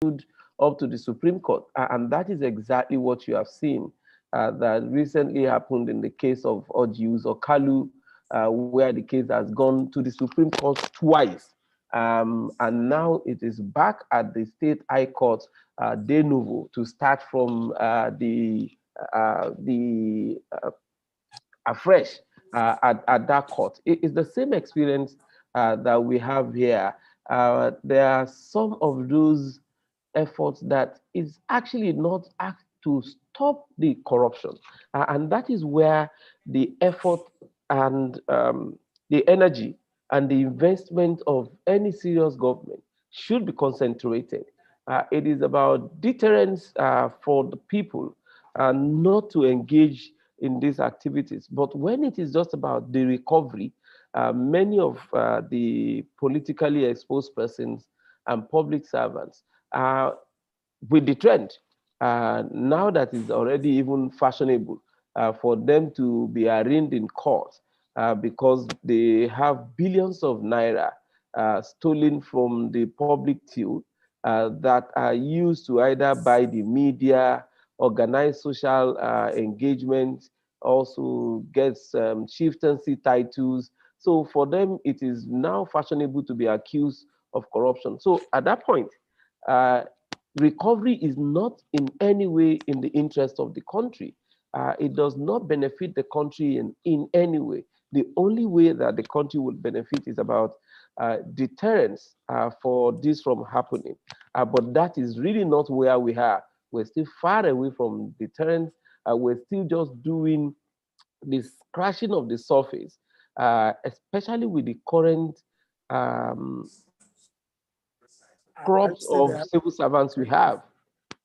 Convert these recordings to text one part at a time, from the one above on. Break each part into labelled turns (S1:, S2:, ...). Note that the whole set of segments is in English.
S1: up to the Supreme Court. And that is exactly what you have seen that recently happened in the case of Orji Uzor Kalu, where the case has gone to the Supreme Court twice. And now it is back at the State High Court de novo to start from afresh at that court. It's the same experience that we have here. There are some of those efforts that is actually not act to stop the corruption. And that is where the effort and the energy and the investment of any serious government should be concentrated. It is about deterrence for the people not to engage in these activities. But when it is just about the recovery, many of the politically exposed persons and public servants are with the trend. Now that is already even fashionable for them to be arraigned in court because they have billions of naira stolen from the public till that are used to either buy the media, organize social engagement, also get chieftaincy titles. So for them, it is now fashionable to be accused of corruption. So at that point, uh, recovery is not in any way in the interest of the country. It does not benefit the country in any way. The only way that the country will benefit is about deterrence for this from happening. But that is really not where we are. We're still far away from deterrence. We're still just doing the scratching of the surface, especially with the current um,
S2: I
S1: crops
S2: say
S1: of
S2: that.
S1: civil servants we have.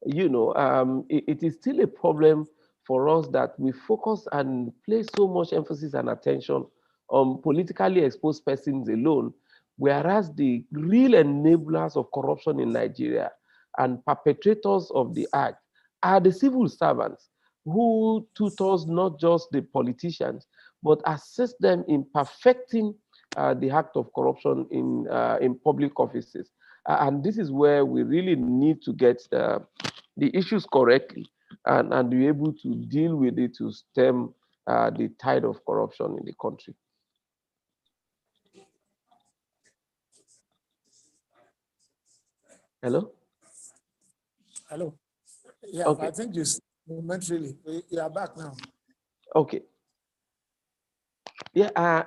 S1: It is still a problem for us that we focus and place so much emphasis and attention on politically exposed persons alone, whereas the real enablers of corruption in Nigeria and perpetrators of the act are the civil servants who tutors not just the politicians, but assist them in perfecting the act of corruption in public offices. And this is where we really need to get the issues correctly and be able to deal with it to stem the tide of corruption in the country. Hello?
S2: Hello. Yeah,
S1: Okay.
S2: I think you momentarily. You are back now.
S1: Okay. Yeah.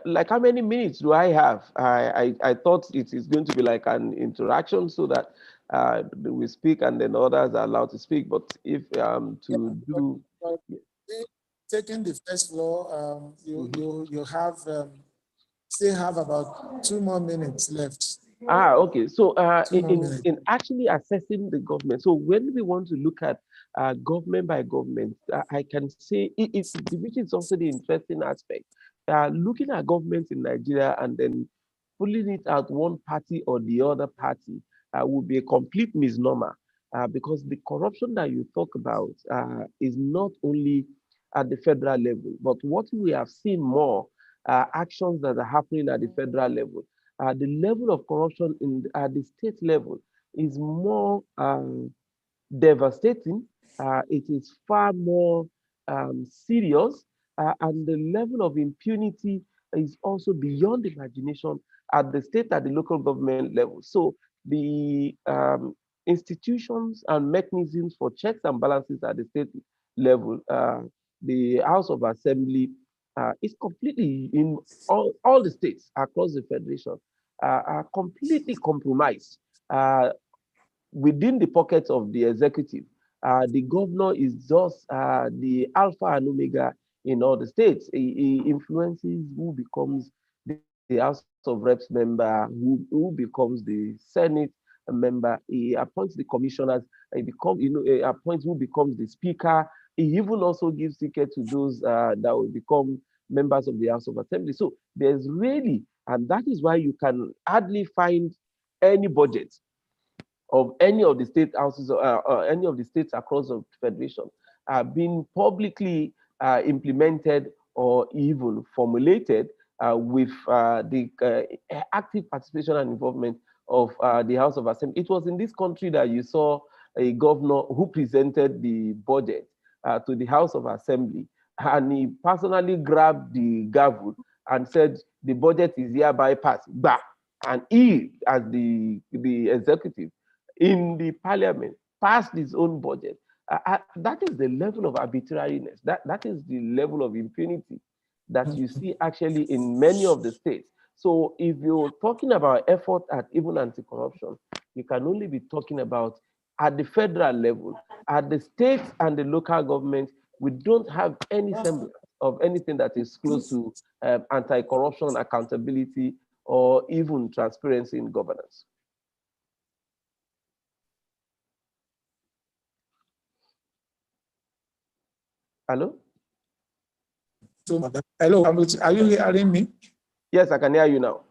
S1: Like how many minutes do I have? I thought it is going to be like an interaction so that we speak and then others are allowed to speak. But if
S2: Yeah,
S1: to do,
S2: but taking the first floor,
S1: mhm.
S2: you have still have about 2 more minutes left.
S1: Okay. So
S2: Two more minutes.
S1: in actually assessing the government, so when we want to look at government by government, I can say which is also the interesting aspect. Looking at government in Nigeria and then pulling it at one party or the other party would be a complete misnomer because the corruption that you talk about is not only at the federal level, but what we have seen more actions that are happening at the federal level. The level of corruption at the state level is more devastating. It is far more serious, and the level of impunity is also beyond imagination at the state, at the local government level. So the institutions and mechanisms for checks and balances at the state level, the House of Assembly is completely in all the states across the federation are completely compromised. Within the pockets of the executive. The governor is just the alpha and omega in all the states. He influences who becomes the House of Reps member, who becomes the Senate member. He appoints the commissioners. He appoints who becomes the speaker. He even also gives ticket to those that will become members of the House of Assembly. So there's really, and that is why you can hardly find any budget of any of the state houses or any of the states across the federation being publicly implemented or even formulated with the active participation and involvement of the House of Assembly. It was in this country that you saw a governor who presented the budget to the House of Assembly, and he personally grabbed the gavel and said, the budget is hereby passed. Bah! And he, as the executive in the parliament, passed his own budget. That is the level of arbitrariness. That is the level of impunity that you see actually in many of the states. So if you're talking about effort at even anti-corruption, you can only be talking about at the federal level. At the state and the local government, we don't have any semblance of anything that is close to anti-corruption accountability or even transparency in governance. Hello?
S2: Hello, are you hearing me?
S1: Yes, I can hear you now.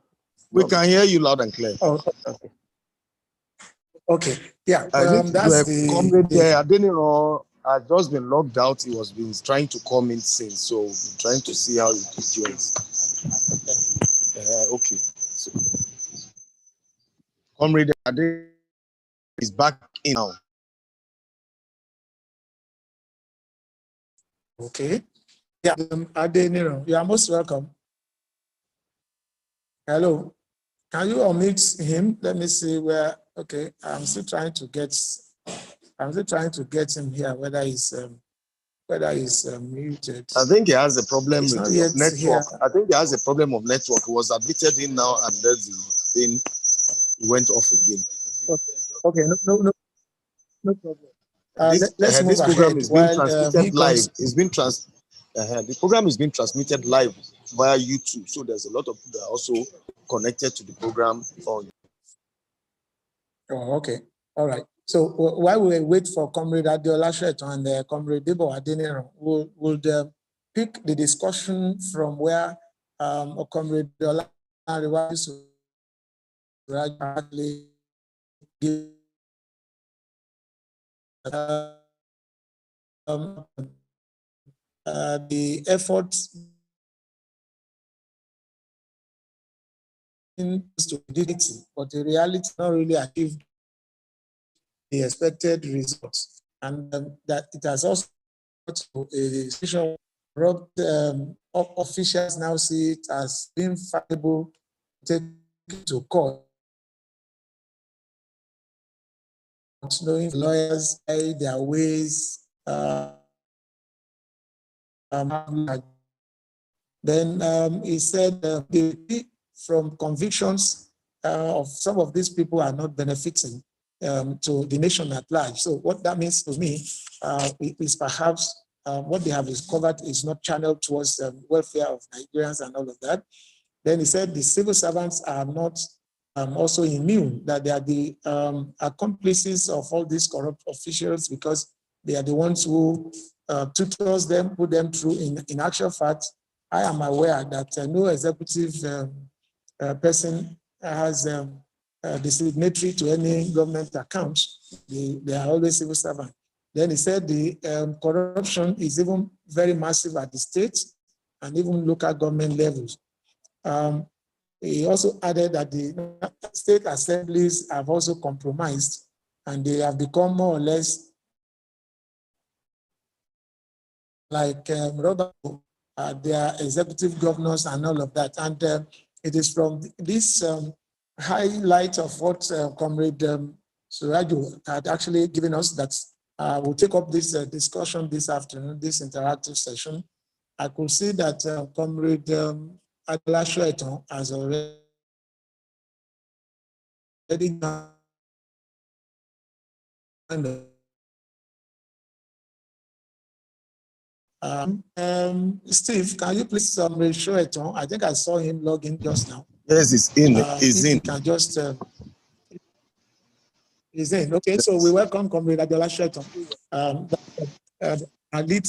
S3: We can hear you loud and clear.
S2: Oh,
S1: okay.
S2: Okay, yeah.
S3: That's comrade Adeniro had just been logged out. He was been trying to come in since, so we're trying to see how he joins. Okay. So, comrade Adeniro is back in now.
S2: Okay. Yeah, Adeniro, you are most welcome. Hello. Can you unmute him? Let me see where. Okay, I'm still trying to get him here. Whether he's muted.
S3: I think he has a problem with network.
S2: Here.
S3: I think he has a problem of network. He was admitted in now, and then he went off again.
S2: Okay, no problem. Let's move
S3: this program
S2: ahead
S3: is being
S2: while
S3: transmitted live. It's been the program is being transmitted live via YouTube, so there's a lot of people that are also connected to the program.
S2: Oh, okay. All right. So while we wait for Comrade Adeola Sheton and Comrade Debo Adeniro, we'll pick the discussion from where Comrade Adeola actually give the efforts to stupidity, but in reality, not really achieved the expected results, and that it has also a situation corrupt officials now see it as being viable to take to court, knowing lawyers pay their ways. Then he said from convictions of some of these people are not benefiting to the nation at large. So what that means to me is perhaps what they have discovered is not channeled towards the welfare of Nigerians and all of that. Then he said the civil servants are not also immune, that they are the accomplices of all these corrupt officials because they are the ones who tutors them, put them through. In actual fact, I am aware that no executive person has the signatory to any government account. They are always civil servants. Then he said the corruption is even very massive at the state and even local government levels. He also added that the state assemblies have also compromised and they have become more or less like their executive governors and all of that. And it is from this highlight of what Comrade Suraju had actually given us that we'll take up this discussion this afternoon, this interactive session. I could see that Comrade Adeola Sheton has already Steve, can you please show it on? I think I saw him log in just now.
S3: Yes, it's in.
S2: He's in. Can just he's in. Okay, so we welcome Comrade Adeola Sheton, our lead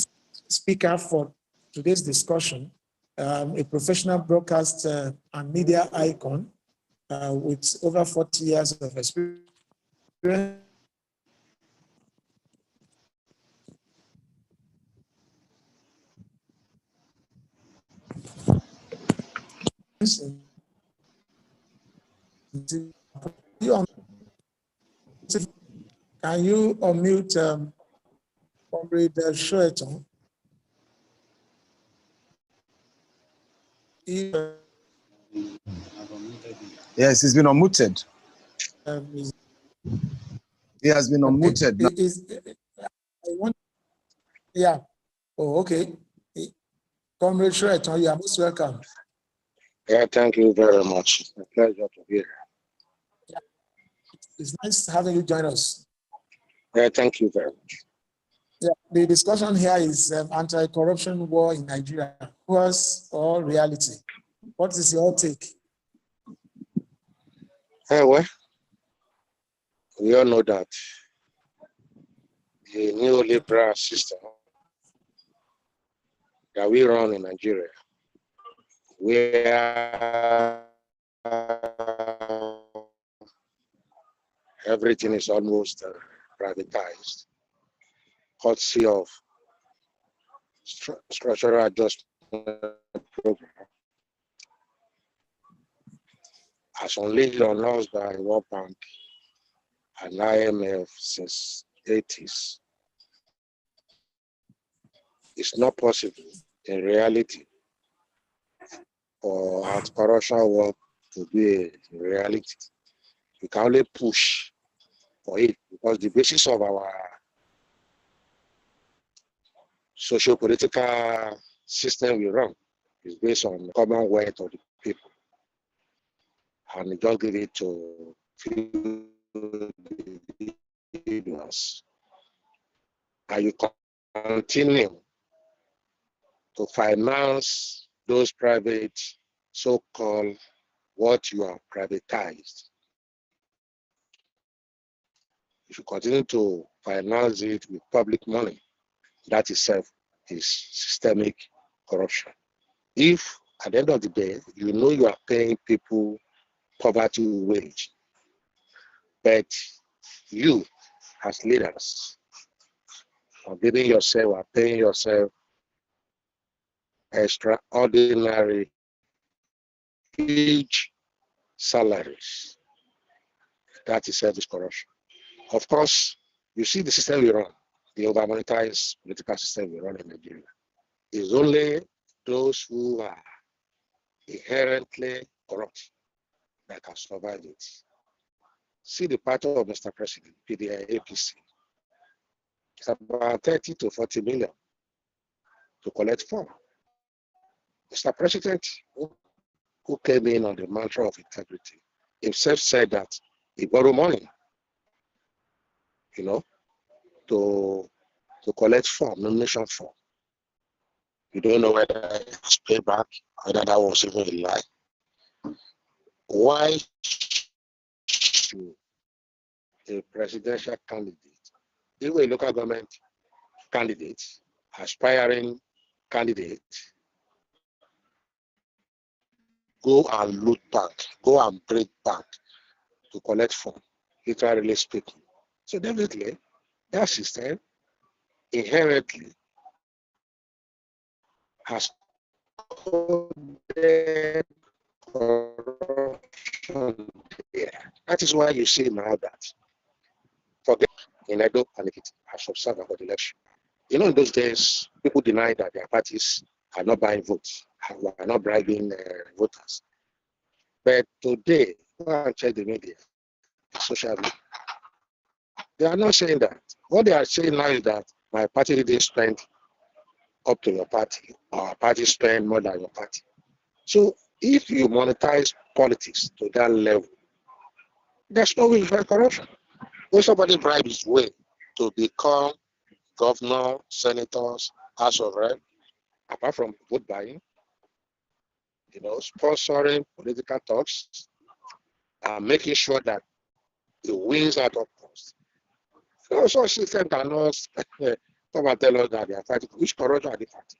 S2: speaker for today's discussion, a professional broadcaster and media icon with over 40 years of experience. Can you unmute Comrade Shoeton?
S3: Yes, he's been unmuted. He has been unmuted now.
S2: Yeah. Oh, okay. Comrade Shoeton, you are most welcome.
S4: Yeah, thank you very much. It's a pleasure to be here.
S2: Yeah. It's nice having you join us.
S4: Yeah, thank you very much.
S2: Yeah, the discussion here is anti-corruption war in Nigeria, was or reality. What is your take?
S4: Well, we all know that the neoliberal system that we run in Nigeria, where everything is almost privatized, courtesy of structural adjustment program, as unleashed on us by World Bank and IMF since the 80s. It's not possible in reality for anti-corruption work to be a reality. We can only push for it because the basis of our socio-political system we run is based on the commonwealth of the people. And we just give it to few individuals. And you continue to finance those private so-called what you have privatized. If you continue to finance it with public money, that itself is systemic corruption. If at the end of the day, you know you are paying people poverty wage, but you as leaders are giving yourself, are paying yourself extraordinary, huge salaries, that itself is corruption. Of course, you see the system we run, the over-monetized political system we run in Nigeria, is only those who are inherently corrupt that can survive it. See the party of Mr. President, PDI, APC. It's about 30 to 40 million to collect form. Mr. President, who came in on the mantra of integrity, himself said that he borrowed money, to collect form, nomination form. You don't know whether it was payback, whether that was even a lie. Why should a presidential candidate, even a local government candidate, aspiring candidate, go and loot bank, go and break bank to collect funds, literally speaking? So definitely, that system inherently has corruption there. That is why you see now that, forget in Edo and Ekiti as observer for the election. In those days, people denied that their parties are not buying votes, are not bribing voters. But today, go and check the media, social media. They are not saying that. What they are saying now is that my party didn't spend up to your party, or our party spend more than your party. So if you monetize politics to that level, there's no way for corruption. When somebody bribes his way to become governor, senators, House of Rep, apart from vote buying, sponsoring political talks, and making sure that he wins at all costs. So system cannot come and tell us that they are fighting. Which corruption are they fighting?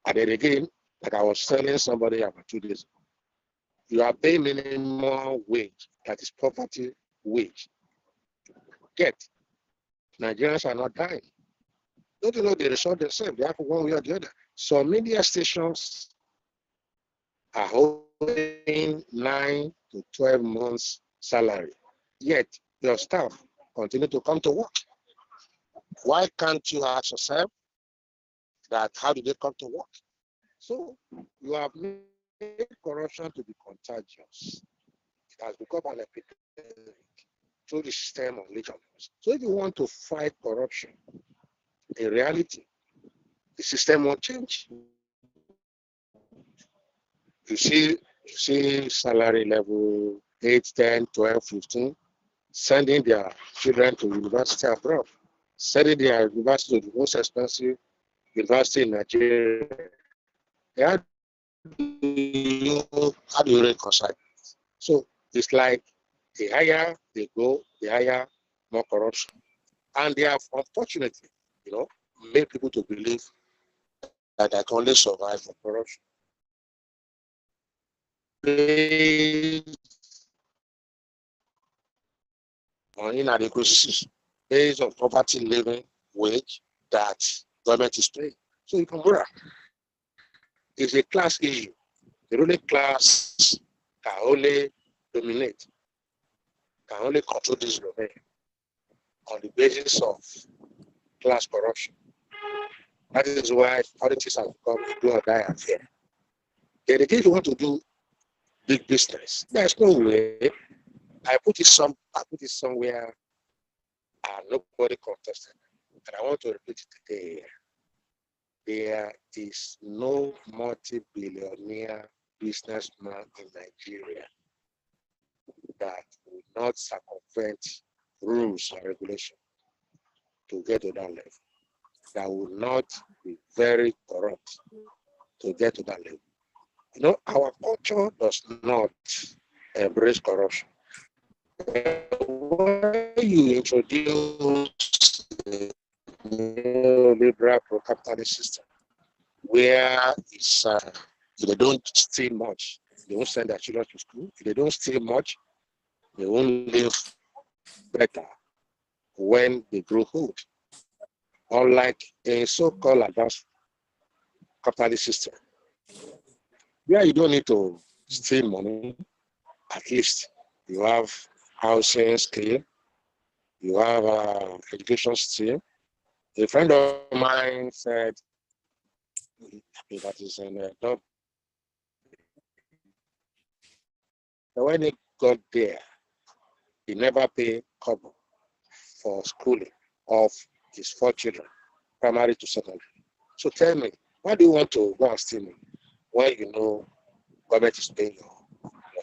S4: And then again, like I was telling somebody about 2 days ago, you are paying minimum wage, that is poverty wage. Yet, Nigerians are not dying. Don't you know they resort themselves? They have one way or the other. So media stations are holding 9 to 12 months salary. Yet, your staff continue to come to work. Why can't you ask yourself that how do they come to work? So you have made corruption to be contagious. It has become an epidemic through the system of legionnaires. So if you want to fight corruption, in reality, the system won't change. You see salary level 8, 10, 12, 15, sending their children to university abroad, sending their university to the most expensive university in Nigeria. How do you reconcile? So it's like the higher they go, the higher more corruption. And they have unfortunately, made people to believe that I can only survive from corruption. Based on inadequacies, based on poverty living wage that government is paying. So you can borrow. It's a class issue. The ruling class can only dominate, can only control this domain on the basis of class corruption. That is why politics have become a do or die affair. In the case you want to do big business, there's no way. I put it somewhere and nobody contested. And I want to repeat it today. There is no multi-billionaire businessman in Nigeria that will not circumvent rules and regulations to get to that level, that will not be very corrupt to get to that level. Our culture does not embrace corruption. When you introduce the neoliberal pro-capitalist system, where it's, if they don't steal much, they won't send their children to school. If they don't steal much, they won't live better when they grow old. Unlike a so-called advanced capitalist system, where you don't need to steal money, at least you have housing skill, you have education skill. A friend of mine said, that is in Dublin, when he got there, he never paid couple for schooling of his 4 children, primary to secondary. So tell me, why do you want to go and steal money when you know government is paying your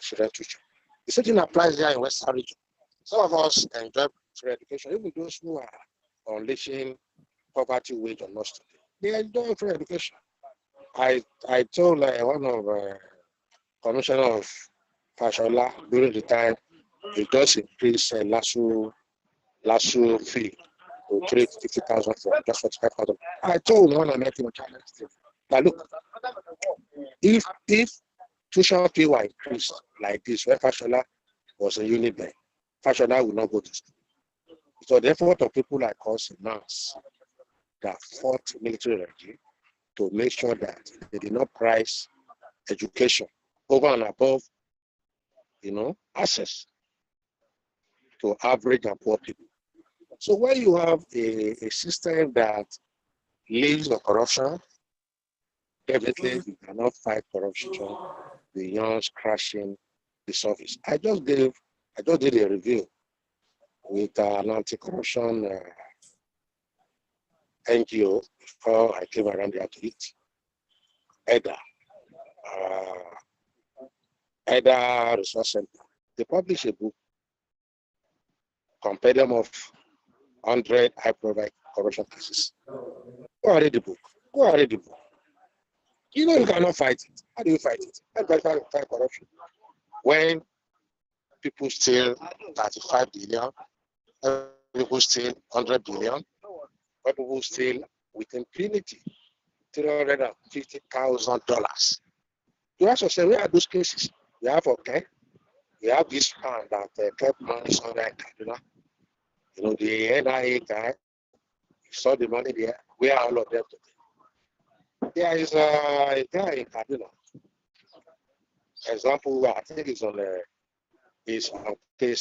S4: children tuition? The same thing applies here in Western region. Some of us enjoy free education, even those who are unleashing poverty wage on us today. They enjoy free education. I told one of commissioner of Fashola during the time he just increased LASU fee to 350,000 for just 45,000. I told one I met him that look, if tuition fee were increased like this, when Fashola was a unit bank, Fashola would not go to school. So the effort of people like us in NAS that fought military regime to make sure that they did not price education over and above, access to average and poor people. So when you have a system that lives on corruption, definitely you cannot fight corruption beyond crashing the surface. I just did a review with an anti-corruption NGO before I came around here to it. EDA Resource Center. They published a book, Compendium of 100 high-profile corruption cases. Go and read the book. You cannot fight it. How do you fight it? How do you fight corruption? When people steal 35 billion, people steal 100 billion, when people steal with impunity $350,000. You ask yourself, where are those cases? You have you have this man that kept money somewhere in Kaduna. The NIA guy, you saw the money there. Where are all of them today? There is a guy in Kaduna. Example, I think it's on case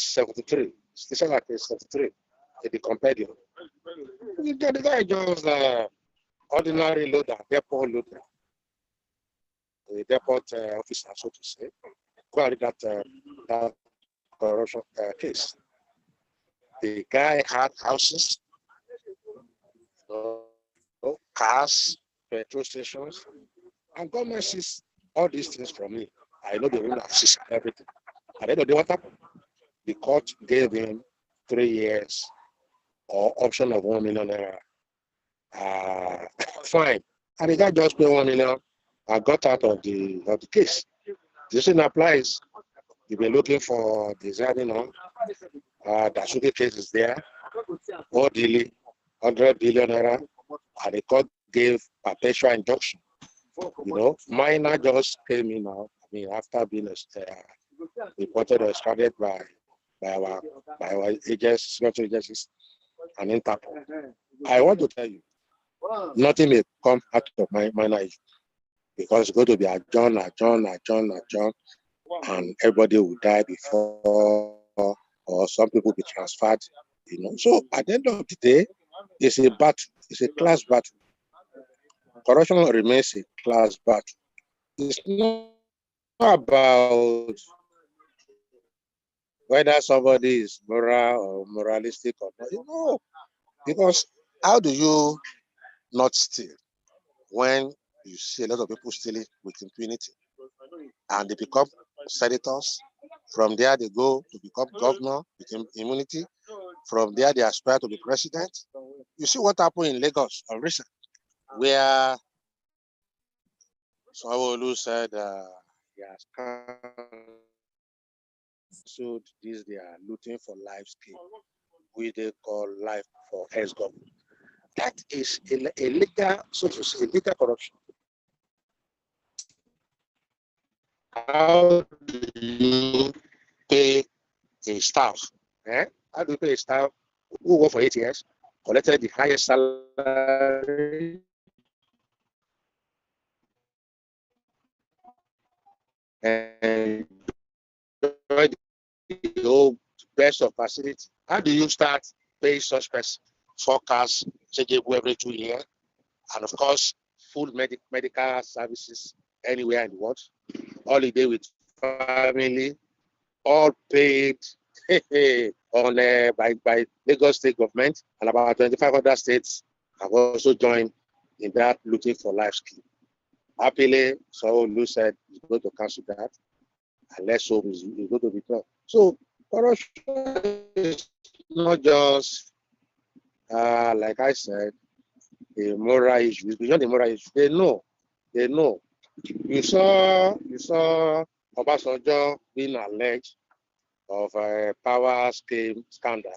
S4: 73. It's on case 73. in the compendium. The guy just ordinary loader, depot loader, the depot officer, so to say. Go and read that corruption case. The guy had houses, cars, petrol stations, and government sees all these things from me. I know the rule of system, everything. At the end of the day, what happened? The court gave him 3 years or option of 1 million naira. Fine. And the guy just paid 1 million and got out of the case. This thing applies. You've been looking for designing on Dasuki case is there, orderly, 100 billion naira, and the court gave perpetual injunction. You know, minor just came in now. I mean, after being reported or extracted by our agents, security agencies, and Interpol. I want to tell you, nothing may come out of my minor issue because it's going to be adjourned, and everybody will die before, or some people be transferred. You know, so at the end of the day, it's a battle. It's a class battle. Corruption remains a class battle. It's not about whether somebody is moral or moralistic or not. You know, because how do you not steal when you see a lot of people stealing with impunity? And they become senators. From there, they go to become governor with immunity. From there, they aspire to be president. You see what happened in Lagos on recent, where Sanwo-Olu said he has cancelled this, they are looting for life scheme, which they call life for ex-government. That is a legal, so to say, legal corruption. How do you pay a staff? How do you pay a staff who worked for 8 years, collected the highest salary, and the whole best of facility? How do you start paying such person forecast every 2 years, and of course, full medical services anywhere in the world, holiday with family, all paid on by Lagos state government, and about 25 other states have also joined in that looking for life scheme. Happily, Sanwo-Olu said he's going to cancel that, and let's hope it's going to be done. So corruption is not just like I said, a moral issue. It's beyond the moral issue. They know. You saw Obasanjo being alleged of a power scheme scandal.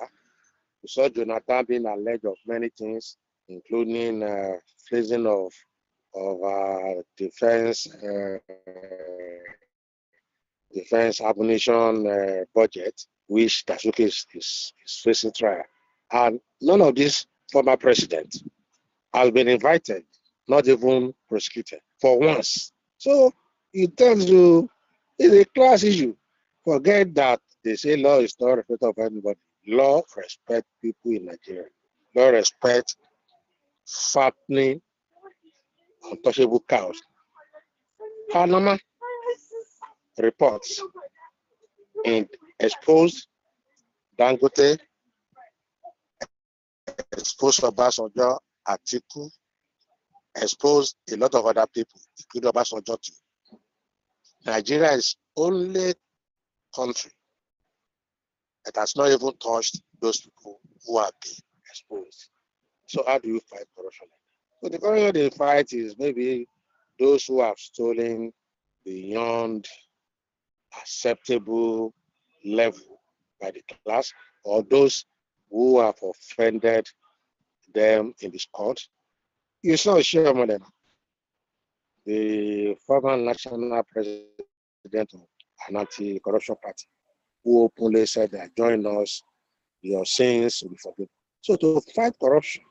S4: You saw Jonathan being alleged of many things, including freezing of defense ammunition budget, which Dasuki is facing trial. And none of these former presidents has been invited, not even prosecuted, for once. So it tells you it's a class issue. Forget that they say law is not respect of anybody. Law respect people in Nigeria. Law respect fattening untouchable cows. Panama reports and exposed Dangote, exposed Obasanjo, Atiku, exposed a lot of other people, including Obasanjo too. Nigeria is only country that has not even touched those people who are being exposed. So how do you fight corruption? So the corruption they fight is maybe those who have stolen beyond acceptable level by the class, or those who have offended them in this court. You saw Sherman, the former national president of an anti-corruption party, who openly said that join us, your sins will be forgiven. So to fight corruption,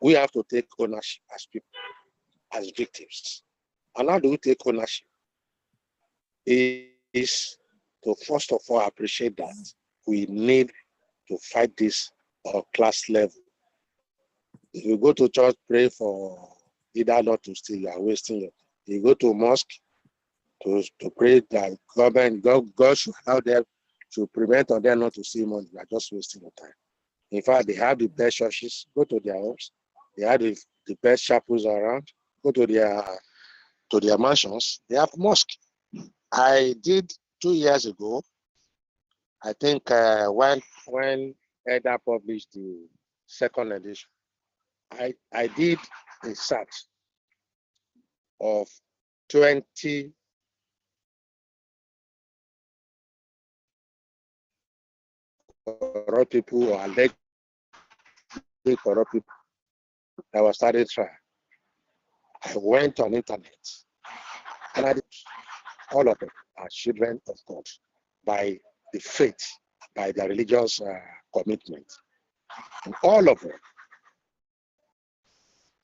S4: we have to take ownership as people, as victims. And how do we take ownership? It is to first of all appreciate that we need to fight this or class level. If you go to church, pray for either not to steal, you are wasting your time. You go to mosque to pray that God should allow them to prevent on them not to steal money, you are just wasting your time. In fact, they have the best churches. Go to their homes. They have the best chapels around. Go to their mansions. They have mosque. I did 2 years ago. I think when Edda published the second edition, I did a search of 20 corrupt people or alleged corrupt people that were started trial. I went on internet and I did, all of them are children of God by the faith, by their religious commitment. And all of them,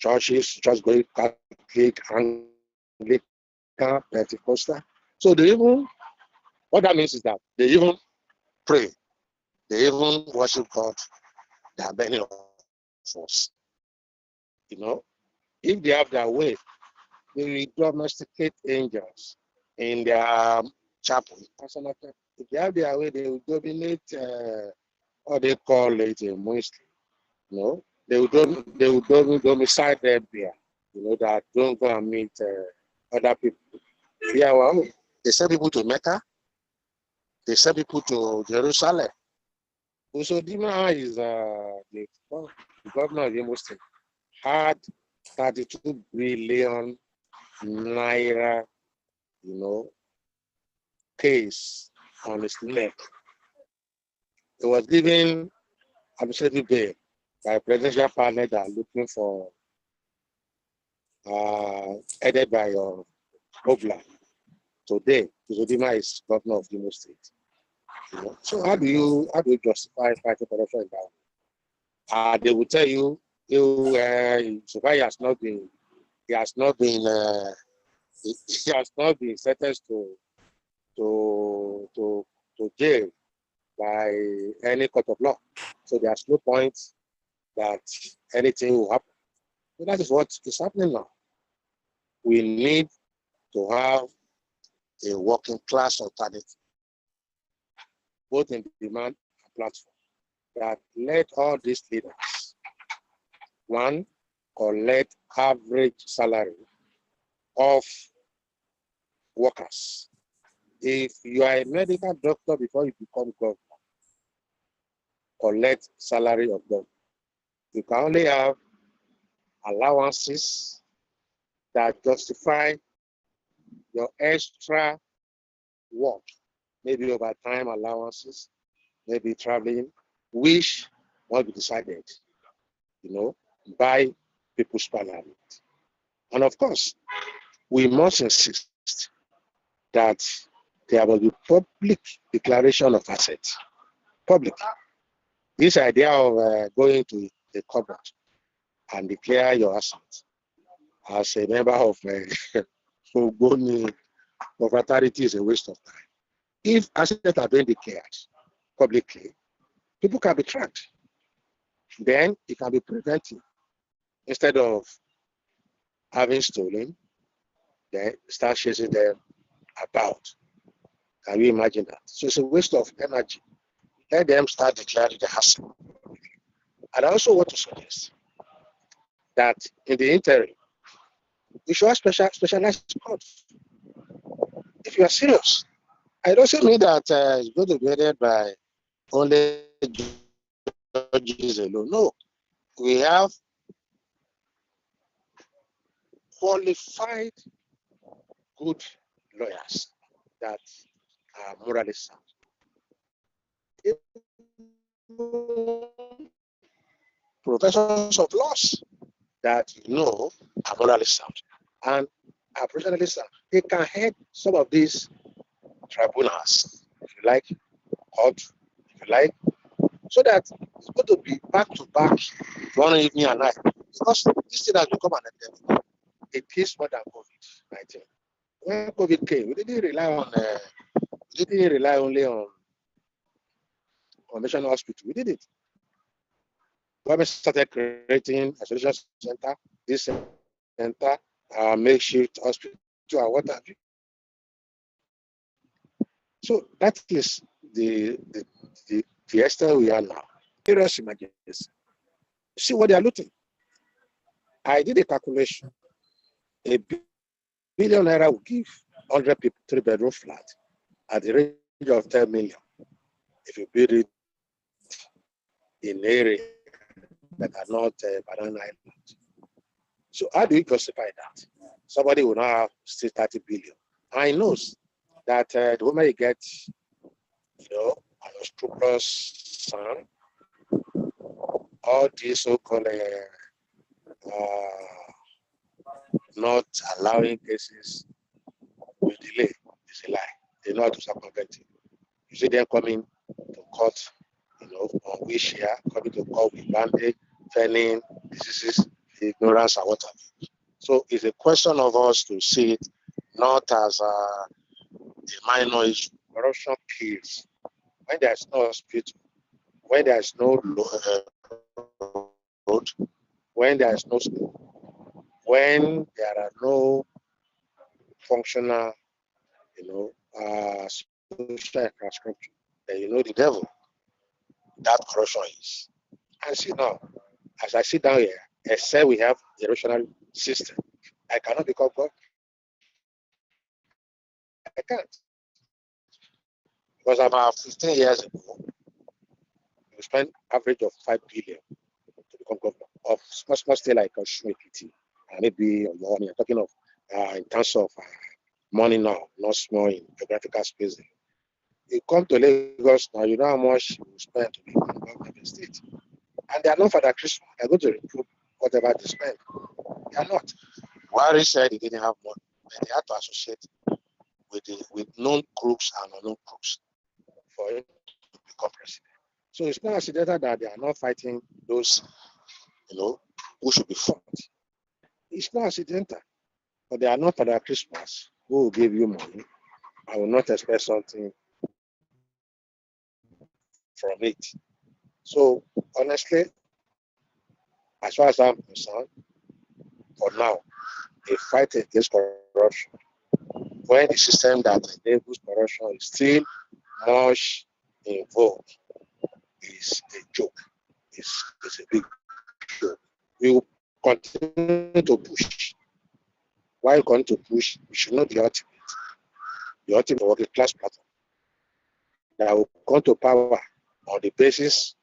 S4: churches, church going Catholic, Anglican, Pentecostal. So they even, what that means is that they even pray, they even worship God. There are many of us. You know, if they have their way, they will domesticate angels in their chapel. If they have their way, they will dominate what they call it a Muslim. You know, they will domicile them there. You know, that don't go and meet other people. Yeah, well, they send people to Mecca. They send people to Jerusalem. Usodima is the governor of Imo State, had 32 billion naira, you know, case on his neck. He was given administrative bail by presidential panel that are looking for headed by Obla. Today, Uzodima is governor of Imo State. You know? So how do you justify fighting corruption in that way? They will tell you, so far he has not been sentenced to jail by any court of law. So there's no point that anything will happen. So that is what is happening now. We need to have a working class alternative, both in demand and platform, that let all these leaders, one, collect average salary of workers. If you are a medical doctor before you become governor, collect salary of them. You can only have allowances that justify your extra work, maybe overtime allowances, maybe traveling, which must be decided, you know, by people's parliament. And of course, we must insist that there will be public declaration of assets. Public. This idea of going to the cupboard and declare your assets as a member of Ogoni or fraternity is a waste of time. If assets are being declared publicly, people can be tracked. Then it can be prevented. Instead of having stolen, then start chasing them about. Can you imagine that? So it's a waste of energy. Let them start declaring the hassle. And I also want to suggest that in the interim, we should have specialized courts. If you are serious, I don't mean that it's going to be headed by only judges alone. No, we have qualified, good lawyers that are morally sound. Professors of laws that are morally sound and are professionally sound. They can head some of these tribunals, if you like, court, if you like, so that it's going to be back to back one evening and night. Because this thing has become an epidemic. It is more than COVID-19. When COVID came, we didn't rely only on conventional hospital. We did it. government started creating a solution center, this center, makeshift hospital, and what have you. So that is the extent we are now. Serious emergency. See what they are looting. I did a calculation. A billion naira will give 100 people 3-bedroom flat at the range of 10 million if you build it in areas that are not banana islands. So how do you justify that? Somebody will now have still 30 billion. I know that the woman you get, an unscrupulous son, all these so-called not allowing cases with delay is a lie. They know how to circumvent it. You see them coming to court, on wheelchair, coming to court with bandage, feigning diseases, ignorance, and what have you. So it's a question of us to see it not as a minor issue. Corruption kills. When there's no hospital, when there's no road, when there's no school, when there are no functional, social infrastructure, then the devil that corruption is. And see now, as I sit down here, except we have a rational system, I cannot become God. I can't. Because about 15 years ago, we spent average of 5 billion to become governor of small state like Oshun-Ekiti, and maybe I'm talking of in terms of money now, not small in geographical space. You come to Lagos now, you know how much you spend to become governor of the state. And they are not for that Christmas. They're going to recruit whatever they spend. They are not. Wari said he didn't have money, but they had to associate with known crooks and unknown crooks for him to become president. So it's not accidental that they are not fighting those, who should be fought. It's not accidental. But they are not for that Christmas. Who will give you money? I will not expect something from it. So honestly, as far as I'm concerned, for now, a fight against corruption, when the system that enables corruption is still much involved, is a joke. It's a big joke. We will continue to push. While going to push, we should not be the ultimate working class platform that will come to power on the basis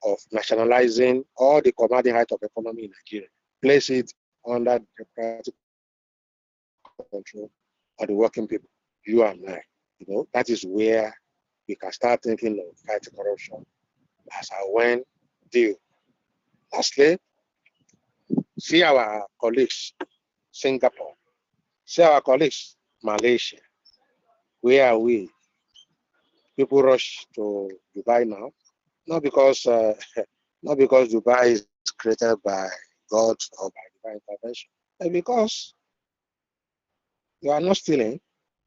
S4: of nationalizing all the commanding height of economy in Nigeria, place it under democratic control of the working people, you and I. That is where we can start thinking of fighting corruption as a when deal. Lastly, see our colleagues, Singapore, see our colleagues, Malaysia. Where are we? People rush to Dubai now, not because Dubai is created by God or by divine intervention, but because you are not stealing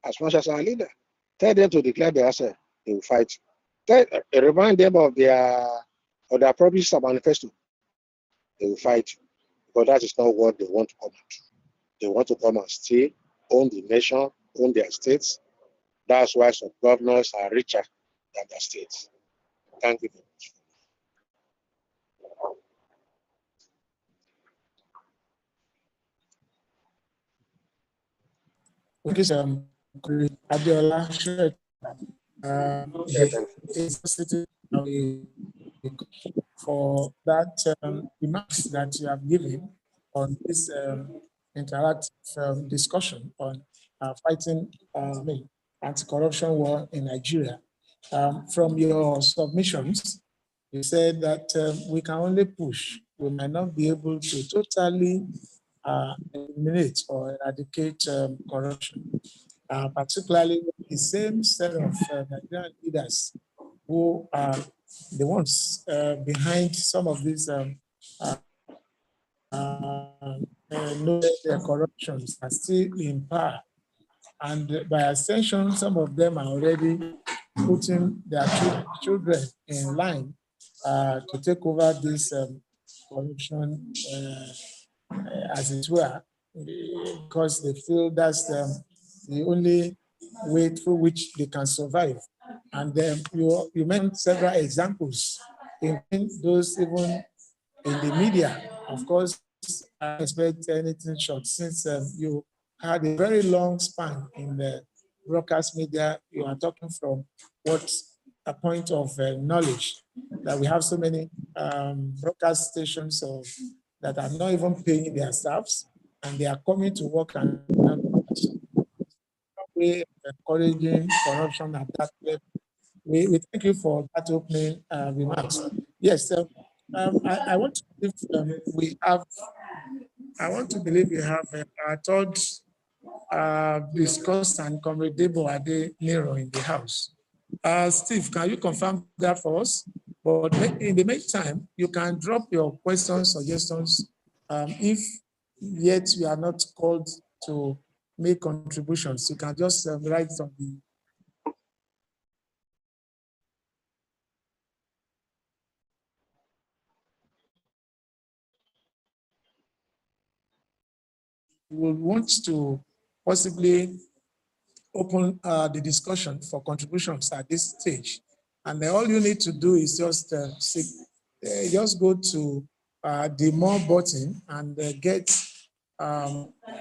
S4: as much as our leader. Tell them to declare themselves, they will fight you. Remind them of their promises and manifesto, they will fight you. But that is not what they want to come and do. They want to come and steal, own the nation, own their states. That's why some governors are richer than their states. Thank you very much.
S2: Abiola shared for that remarks that you have given on this interactive discussion on fighting anti-corruption war in Nigeria. From your submissions, you said that we can only push. We might not be able to totally eliminate or eradicate corruption, particularly the same set of Nigerian leaders who are the ones behind some of these their corruptions are still in power. And by extension, some of them are already putting their children in line to take over this corruption as it were, because they feel that's the only way through which they can survive. And you mentioned several examples, including those even in the media. Of course, I don't expect anything short since you had a very long span in the broadcast media. You are talking from what a point of knowledge that we have so many broadcast stations that are not even paying their staffs, and they are coming to work and encouraging corruption at that level. We thank you for that opening remarks. Yes, I want to believe we have. I want to believe we have our third discussant, Comrade Debo Adeniro, in the house. Steve, can you confirm that for us? But in the meantime, you can drop your questions, suggestions, if yet you are not called to make contributions. You can just write on the we want to possibly open the discussion for contributions at this stage. And then all you need to do is just go to the more button and get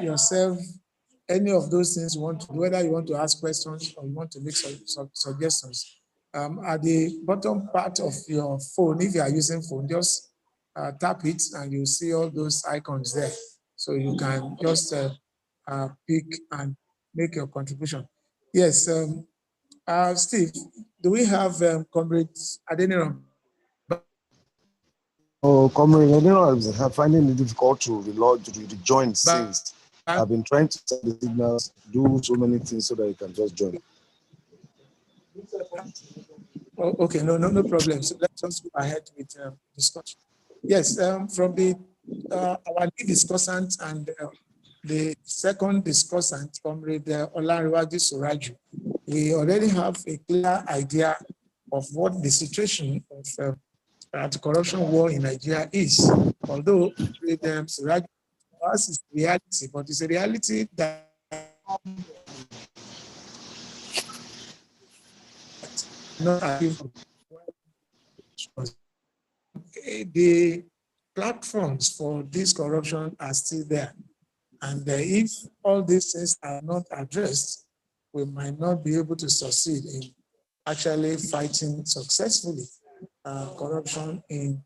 S2: yourself any of those things you want to do, whether you want to ask questions or you want to make some suggestions. At the bottom part of your phone, if you are using phone, just tap it and you see all those icons there. So you can just pick and make your contribution. Yes, Steve, do we have Comrade Adeniro?
S3: Oh, Comrade Adeniro, I'm finding it difficult to rejoin since I've been trying to send the signals, do so many things so that you can just join.
S2: Oh, okay, no problem. So let's just go ahead with discussion. Yes, from the our lead discussant and the second discussant, Comrade Olanrewaju Suraju, we already have a clear idea of what the situation of anti-corruption war in Nigeria is. Although Suraju, for us is reality, but it's a reality that not achievable. The platforms for this corruption are still there. And if all these things are not addressed, we might not be able to succeed in actually fighting successfully corruption in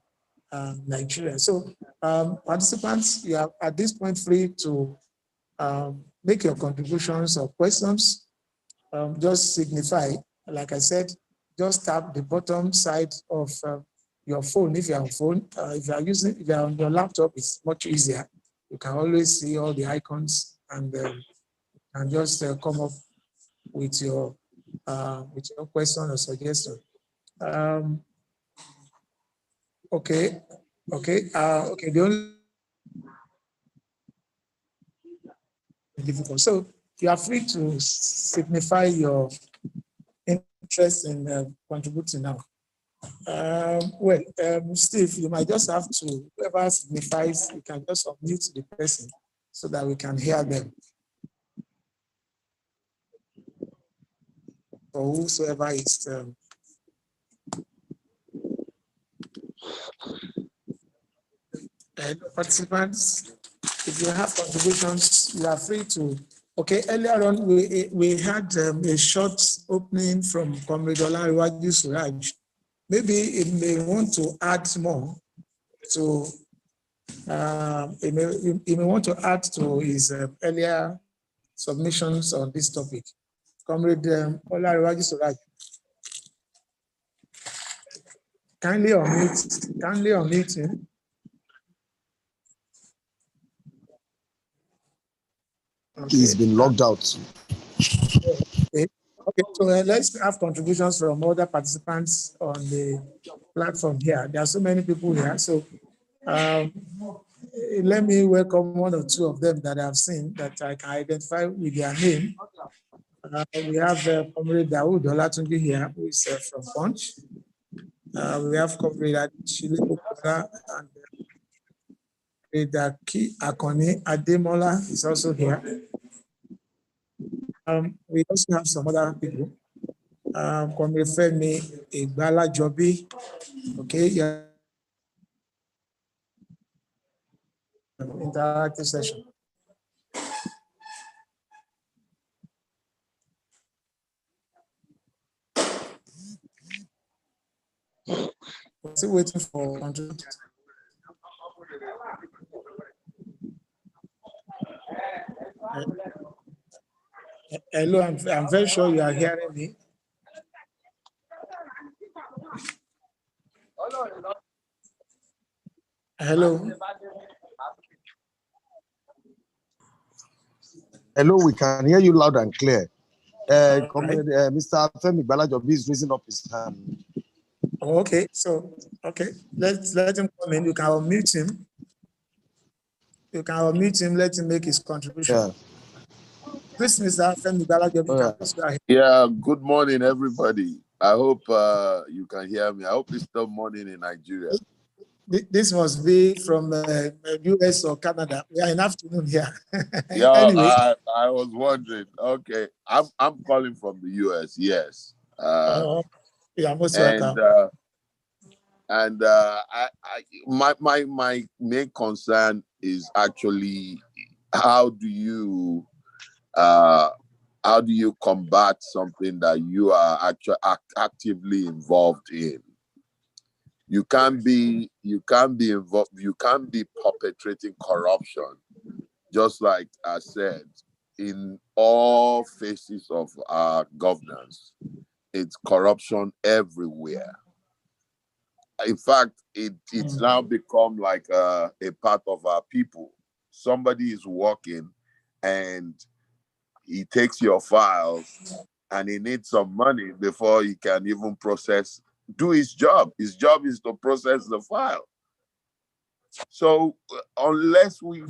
S2: Nigeria. So participants, you are at this point free to make your contributions or questions. Just signify, like I said, just tap the bottom side of your phone. If you're on phone, if you're on your laptop, it's much easier. You can always see all the icons and just come up with your question or suggestion. Okay. The only difficult. So you are free to signify your interest in contributing now. Steve, you might just have to, whoever signifies, you can just unmute the person so that we can hear them. Or whosoever is participants, if you have contributions, you are free to. Okay, earlier on, we had a short opening from Comrade Olanrewaju Suraj. Maybe it may want to add more to, he may want to add to his earlier submissions on this topic. Comrade Olanrewaju Suraj. Kindly unmute him.
S3: Okay. He's been logged out.
S2: Okay, so let's have contributions from other participants on the platform here. There are so many people here. So let me welcome one or two of them that I've seen that I can identify with their name. We have Comrade Dawood Olatunji here, who is from Punch. We have Comrade Chile Okuda and Redaki Akoni Ademola is also here. We also have some other people. Comrade Femi Igbala Jobi. Okay, yeah. Interactive session. We're still waiting for control. Hello, I'm very sure you are hearing me. Hello.
S3: Hello, we can hear you loud and clear. Mr. Femi Balajobi is raising up his hand.
S2: Oh, okay, so let him come in. You can unmute him. You can unmute him. Let him make his contribution.
S3: Yeah.
S2: Please, Mr. Femi Balajobi.
S5: Yeah. Good morning, everybody. I hope you can hear me. I hope it's still morning in Nigeria.
S2: This must be from US or Canada. We are in afternoon here.
S5: Yeah,
S2: Anyway.
S5: I was wondering. Okay, I'm calling from the US. Yes.
S2: Yeah, most welcome.
S5: And my main concern is actually how do you combat something that you are actually actively involved in? You can't be involved. You can't be perpetrating corruption. Just like I said, in all phases of our governance, it's corruption everywhere. In fact, it's now become like a part of our people. Somebody is working and he takes your files and he needs some money before he can even do his job. His job is to process the file. So unless we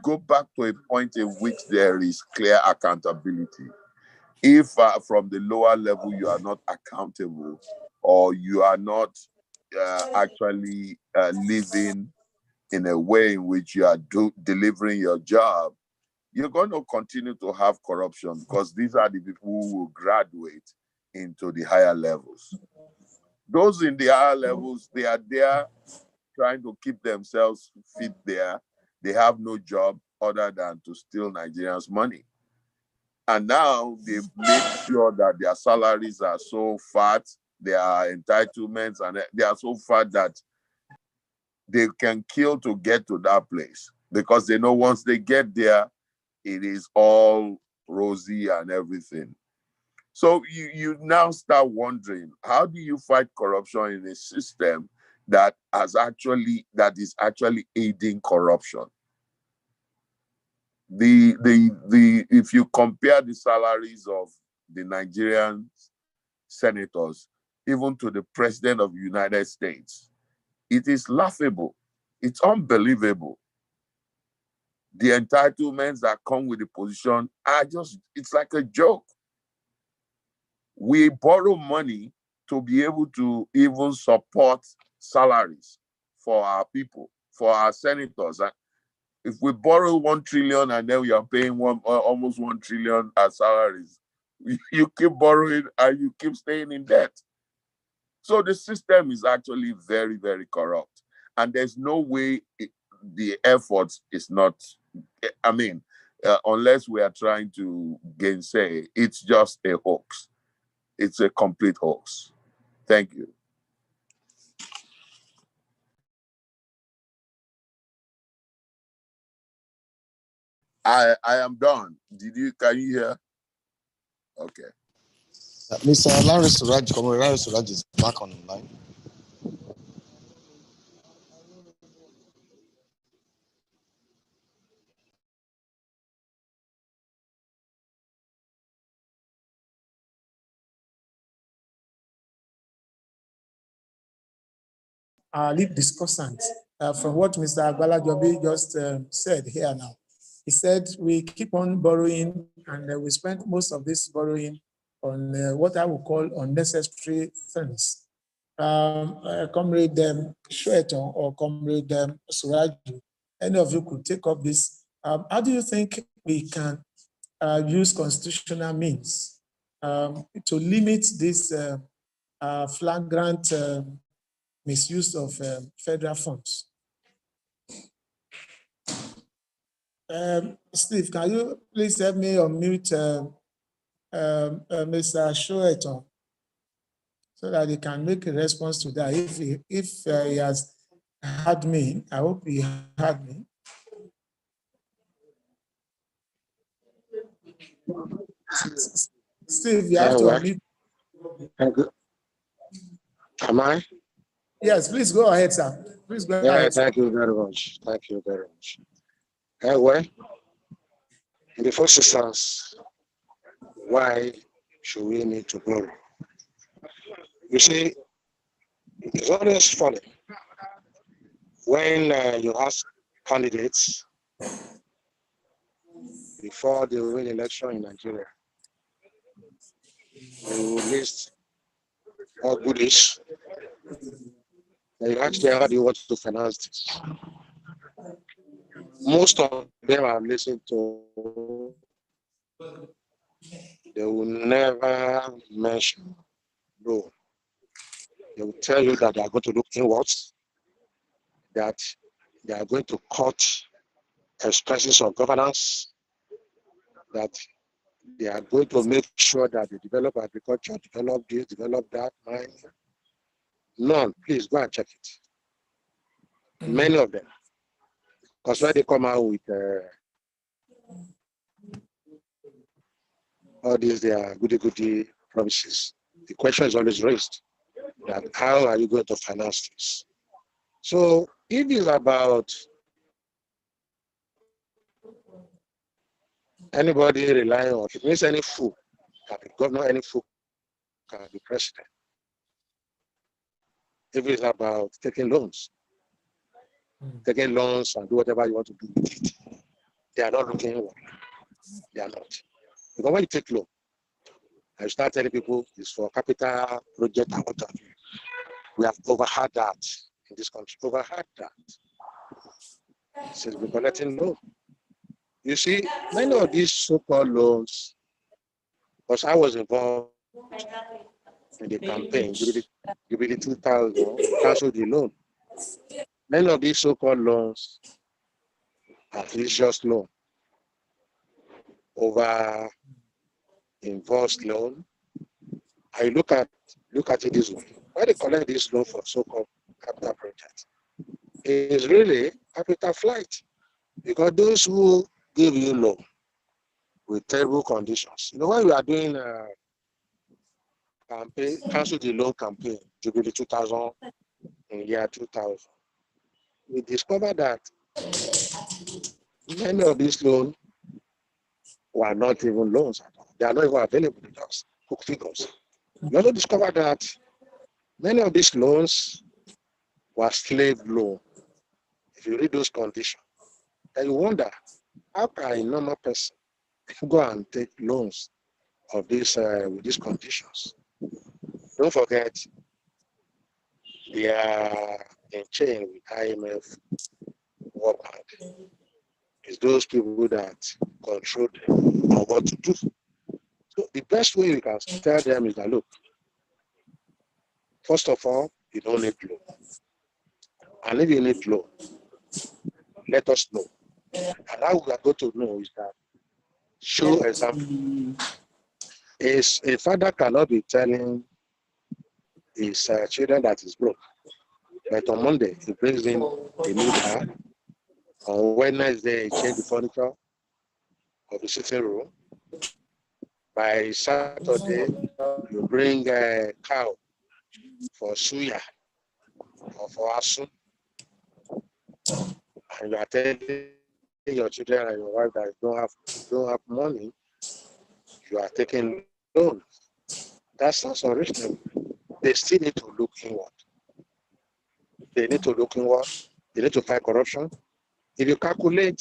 S5: go back to a point in which there is clear accountability, if from the lower level you are not accountable or you are not actually living in a way in which you are delivering your job, you're going to continue to have corruption because these are the people who will graduate into the higher levels. Those in the higher levels, they are there trying to keep themselves fit there. They have no job other than to steal Nigerians' money. And now they've made sure that their salaries are so fat, their entitlements, and they are so fat that they can kill to get to that place because they know once they get there, it is all rosy and everything. So you now start wondering, how do you fight corruption in a system that is actually aiding corruption? If you compare the salaries of the Nigerian senators, even to the President of the United States, it is laughable. It's unbelievable. The entitlements that come with the position it's like a joke. We borrow money to be able to even support salaries for our people, for our senators. If we borrow 1 trillion and then we are paying almost 1 trillion as salaries, you keep borrowing and you keep staying in debt. So the system is actually very, very corrupt. And there's no way the effort is not, unless we are trying to gainsay, it's just a hoax. It's a complete hoax. Thank you. I am done. Can you hear? Okay.
S3: Mr. Larry Suraj, Comrade Larry Suraj is back on the line.
S2: Our lead discussant, from what Mr. Agbala Jobi just said here now. He said we keep on borrowing and we spend most of this borrowing on what I would call unnecessary things. Comrade Shweton or Comrade Suraju, any of you could take up this. How do you think we can use constitutional means to limit this flagrant misuse of federal funds? Steve, can you please help me unmute Mr. Shweton so that he can make a response to that? If he has heard me, I hope he heard me. Steve, you have to unmute.
S4: Thank you. Am I?
S2: Yes, please go ahead, sir. Please go ahead.
S4: Thank you very much. Thank you very much. Well, in the first instance, why should we need to borrow? You see, it's always funny when you ask candidates before they win election in Nigeria, they will list all goodies. And you ask them, how do you want to finance this? Most of them are listening to, they will never mention loan. They will tell you that they are going to look inwards, that they are going to cut expenses of governance, that they are going to make sure that they develop agriculture, develop this, develop that, mining. None. Please go and check it. Many of them. Because when they come out with all these their goody promises, the question is always raised that how are you going to finance this? So it is about anybody relying on it. Means any fool can be governor, any fool can be president. If it's about taking loans and do whatever you want to do with it, they are not looking inward. They are not. Because when you take loan, I start telling people it's for capital project and what have you. We have overheard that in this country. Overheard that. Since we're collecting loan. You see, many of these so-called loans, because I was involved in the campaign, Jubilee 2000, canceled the loan. Many of these so-called loans are vicious loan, over involved loan. I look at it this way. Why they collect this loan for so-called capital project? It is really capital flight, because those who give you loan with terrible conditions. You know, when we are doing a campaign, cancel the loan campaign, Jubilee 2000 in the year 2000, we discovered that many of these loans were not even loans at all. They are not even available to us, hook figures. We also discovered that many of these loans were slave loan. If you read those conditions, then you wonder, how can a normal person go and take loans of this with these conditions? Don't forget, they are in chain with IMF, World Bank. It's those people that control them on what to do. So the best way we can tell them is that, look, first of all, you don't need loan. And if you need loan, let us know. And how we are going to know is that, show example. A father cannot be telling his children that he's broke. But on Monday, he brings in a new car. On Wednesday, he changes the furniture of the sitting room. By Saturday, you bring a cow for suya or for asu. And you are telling your children and your wife that you don't have money, you are taking loans. That's not so reasonable. They still need to look inward. They need to look inward. They need to fight corruption. If you calculate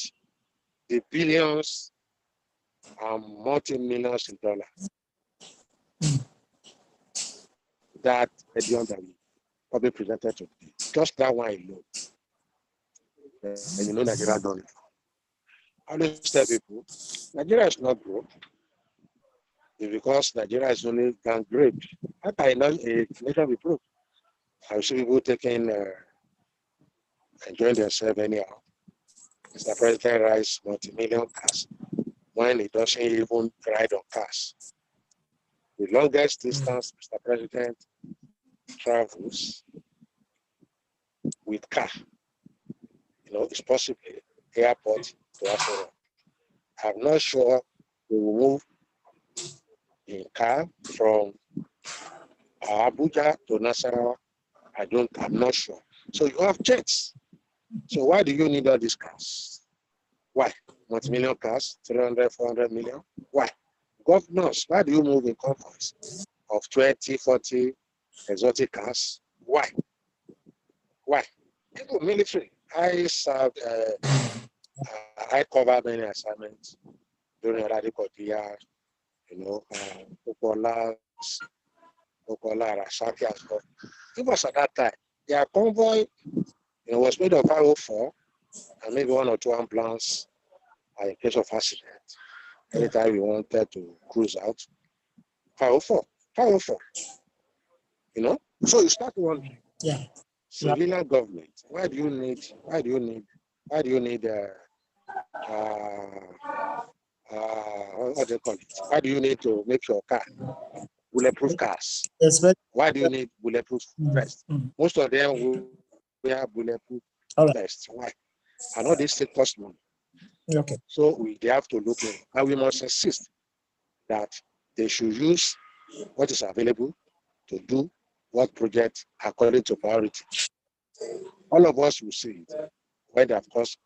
S4: the billions and multi-millions in dollars that are beyond them, probably presented to me. Just that one alone. And you know Nigeria done it. I always tell people, Nigeria is not broke. It's because Nigeria is only downgraded. How can a nation be broke? I see people taking, enjoying themselves anyhow. Mr. President rides multi-million cars when he doesn't even ride on cars. The longest distance Mr. President travels with car, it's possibly airport to Asoro. I'm not sure we will move in car from Abuja to Nasarawa. I'm not sure. So you have jets. So why do you need all these cars? Why? Multi-million cars, 300, 400 million? Why? Governors, why do you move in convoys of 20, 40 exotic cars? Why? Why? People, military. I served, I covered many assignments during Radikodia, Popola, Rashaki as well. It was at that time. Their convoy was made of 504 and maybe one or two ambulance in case of accident. Anytime we wanted to cruise out, 504. So you start wondering.
S2: Yeah.
S4: Civilian government. Why do you need what do they call it? Why do you need to make your car bulletproof cars? Why do you need bulletproof vests? Most of them will wear bulletproof vests. Why? And all this cost money.
S2: Okay.
S4: So they have to look in, and we must insist that they should use what is available to do what project according to priority. All of us will see it. When they have cost,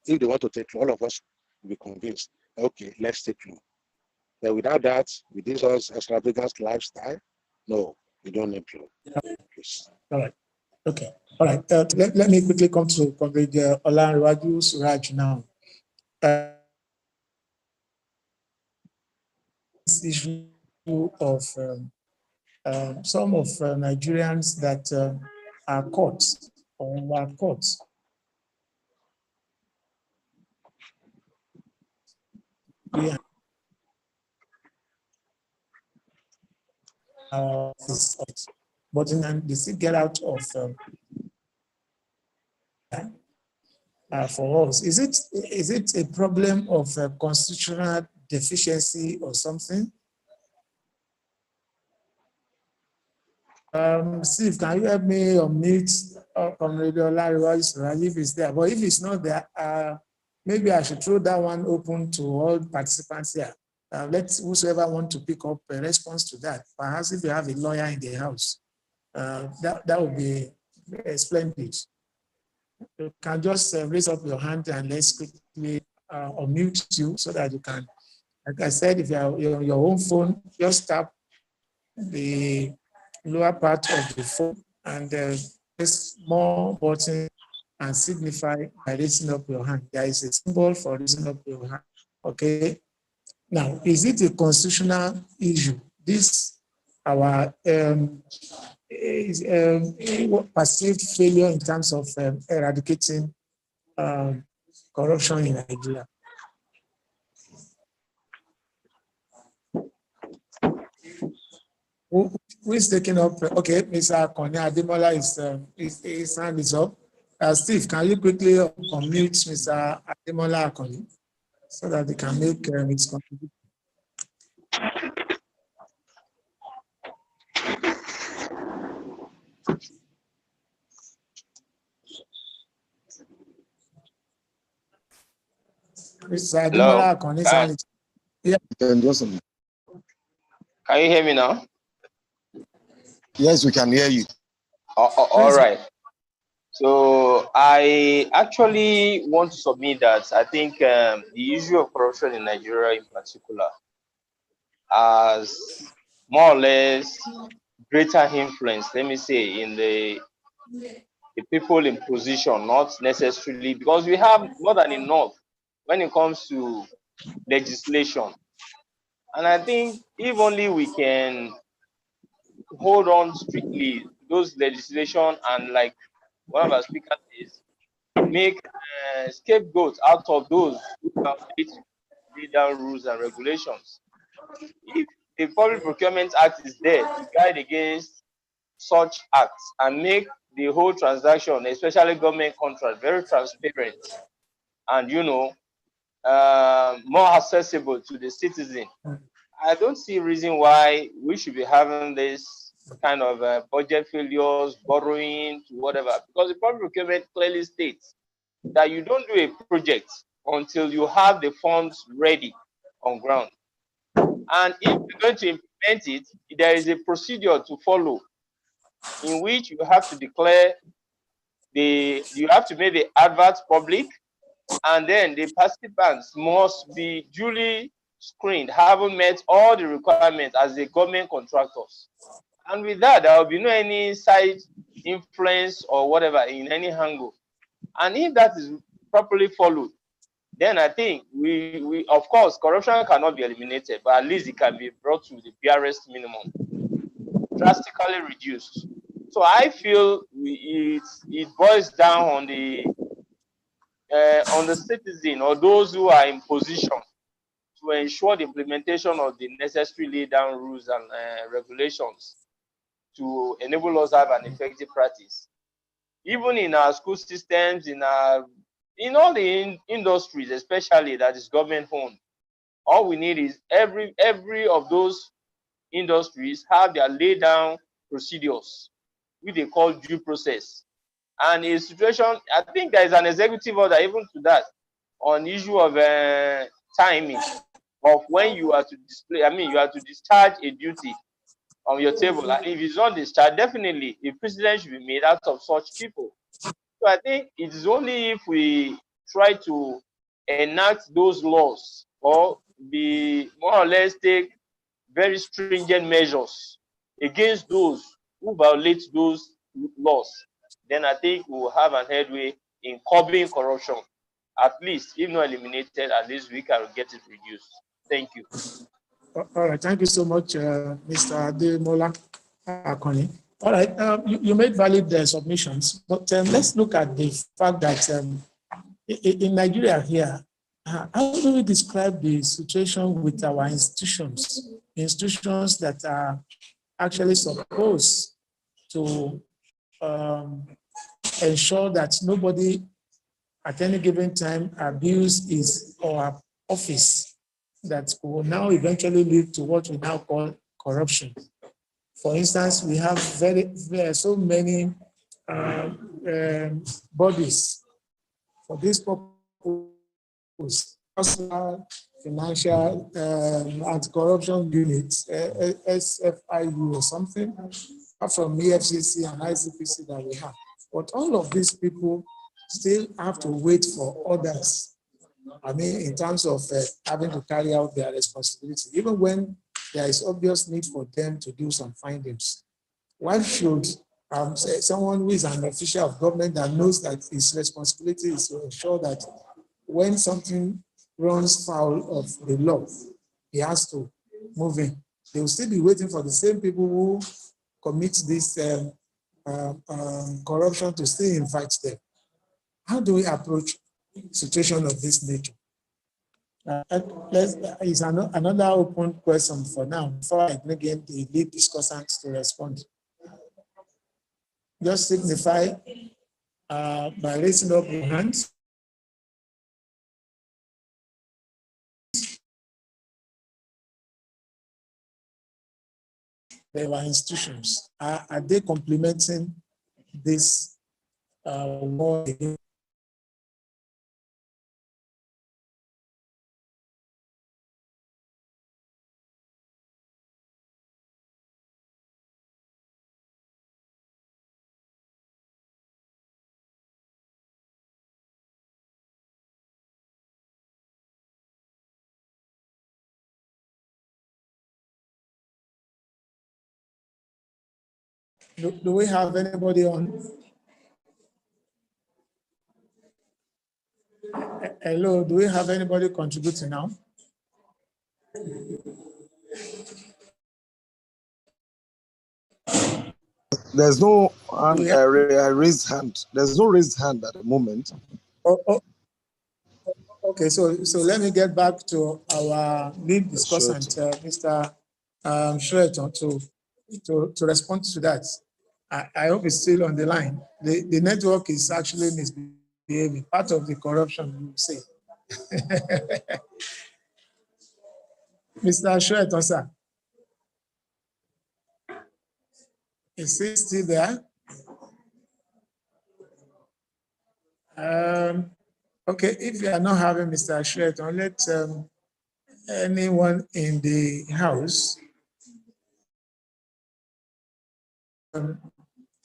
S4: if they want to take loan, all of us will be convinced, okay, let's take loan. But without that, with this extravagant lifestyle, no, we don't need loan. Please.
S2: All right. Okay. All right. Let me quickly come to Comrade Olanrewaju Suraj now. This issue of some of Nigerians that are caught or were caught but then they still get out of for us. Is it a problem of constitutional deficiency or something? Steve, can you help me unmute Comrade Olanrewaju if it's there? But if it's not there, maybe I should throw that one open to all participants here. Let whosoever want to pick up a response to that. Perhaps if you have a lawyer in the house, that would be splendid. You can just raise up your hand and let's quickly unmute you so that you can, like I said, if you are on your own phone, just tap the lower part of the phone and press more button and signify by raising up your hand. There is a symbol for raising up your hand. Okay. Now, is it a constitutional issue? This our perceived failure in terms of eradicating corruption in Nigeria. Who is taking up? Okay, Mr. Konya Ademola his hand is up. Steve, can you quickly unmute Mr. Ademola Akoni so that he can make his contribution? Mr. Ademola Akoni, yeah.
S3: Can
S6: you hear me now?
S3: Yes, we can hear you.
S6: All right. So I actually want to submit that I think the issue of corruption in Nigeria in particular has more or less greater influence, let me say, in the people in position, not necessarily, because we have more than enough when it comes to legislation. And I think if only we can hold on strictly those legislation and, like one of our speakers is, make scapegoats out of those who violate lay down rules and regulations. If the Public Procurement Act is there to guide against such acts and make the whole transaction, especially government contract, very transparent and, you know, more accessible to the citizen, I don't see a reason why we should be having this kind of budget failures, borrowing to whatever, because the public procurement clearly states that you don't do a project until you have the funds ready on ground. And if you're going to implement it, there is a procedure to follow in which you have to declare you have to make the adverts public, and then the participants must be duly screened, having met all the requirements as the government contractors. And with that, there will be no any side influence or whatever in any angle. And if that is properly followed, then I think we of course, corruption cannot be eliminated, but at least it can be brought to the barest minimum, drastically reduced. So I feel it boils down on the citizen or those who are in position to ensure the implementation of the necessary laid down rules and regulations to enable us to have an effective practice. Even in our school systems, in all the industries, especially that is government owned, all we need is every of those industries have their laid down procedures, which they call due process. And a situation, I think there is an executive order even to that on issue of timing of when you are to display, you are to discharge a duty on your table. And if it's not discharged, definitely a precedent should be made out of such people. So I think it is only if we try to enact those laws or be more or less take very stringent measures against those who violate those laws, then I think we will have an headway in curbing corruption. At least, if not eliminated, at least we can get it reduced. Thank you.
S2: All right, thank you so much, Mr. Ademola Akoni. All right, you made valid submissions, but let's look at the fact that in Nigeria here, how do we describe the situation with our institutions that are actually supposed to ensure that nobody at any given time abuse his or her office, that will now eventually lead to what we now call corruption. For instance, we have so many bodies for this purpose, personal, financial, anti-corruption units, SFIU or something, from EFCC and ICPC that we have. But all of these people still have to wait for orders. In terms of having to carry out their responsibility, even when there is obvious need for them to do some findings. Why should someone who is an official of government that knows that his responsibility is to ensure that when something runs foul of the law, he has to move in? They will still be waiting for the same people who commit this corruption to still invite them. How do we approach a situation of this nature? It's another open question for now before I bring in the lead discussants to respond. Just signify by raising up your hands. There are institutions. Are they complementing this war? Do we have anybody on? Hello, do we have anybody contributing now?
S3: There's no hand, raised hand. There's no raised hand at the moment.
S2: Okay, so let me get back to our lead discussant, Mr. Shreton, to respond to that. I hope it's still on the line. The network is actually misbehaving, part of the corruption, you say. Mr. Shreton, sir. Is he still there? Okay, if you are not having Mr. Shreton, let anyone in the house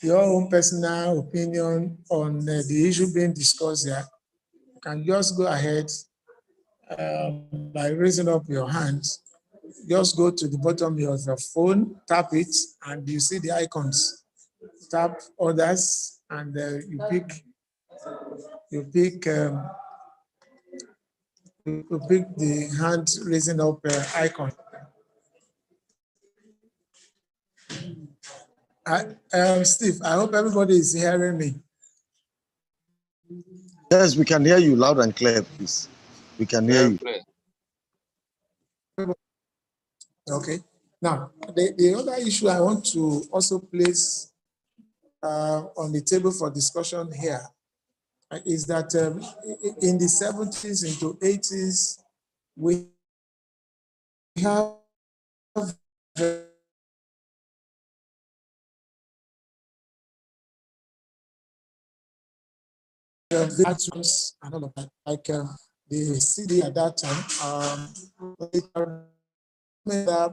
S2: your own personal opinion on the issue being discussed here. You can just go ahead by raising up your hands. Just go to the bottom of your phone, tap it, and you see the icons. Tap others, and you pick the hand raising up icon. Steve, I hope everybody is hearing me.
S3: Yes, we can hear you loud and clear, please. We can hear you.
S2: Okay. Now, the other issue I want to also place on the table for discussion here is that in the 70s into 80s, we have actions and all of that, like the CD at that time,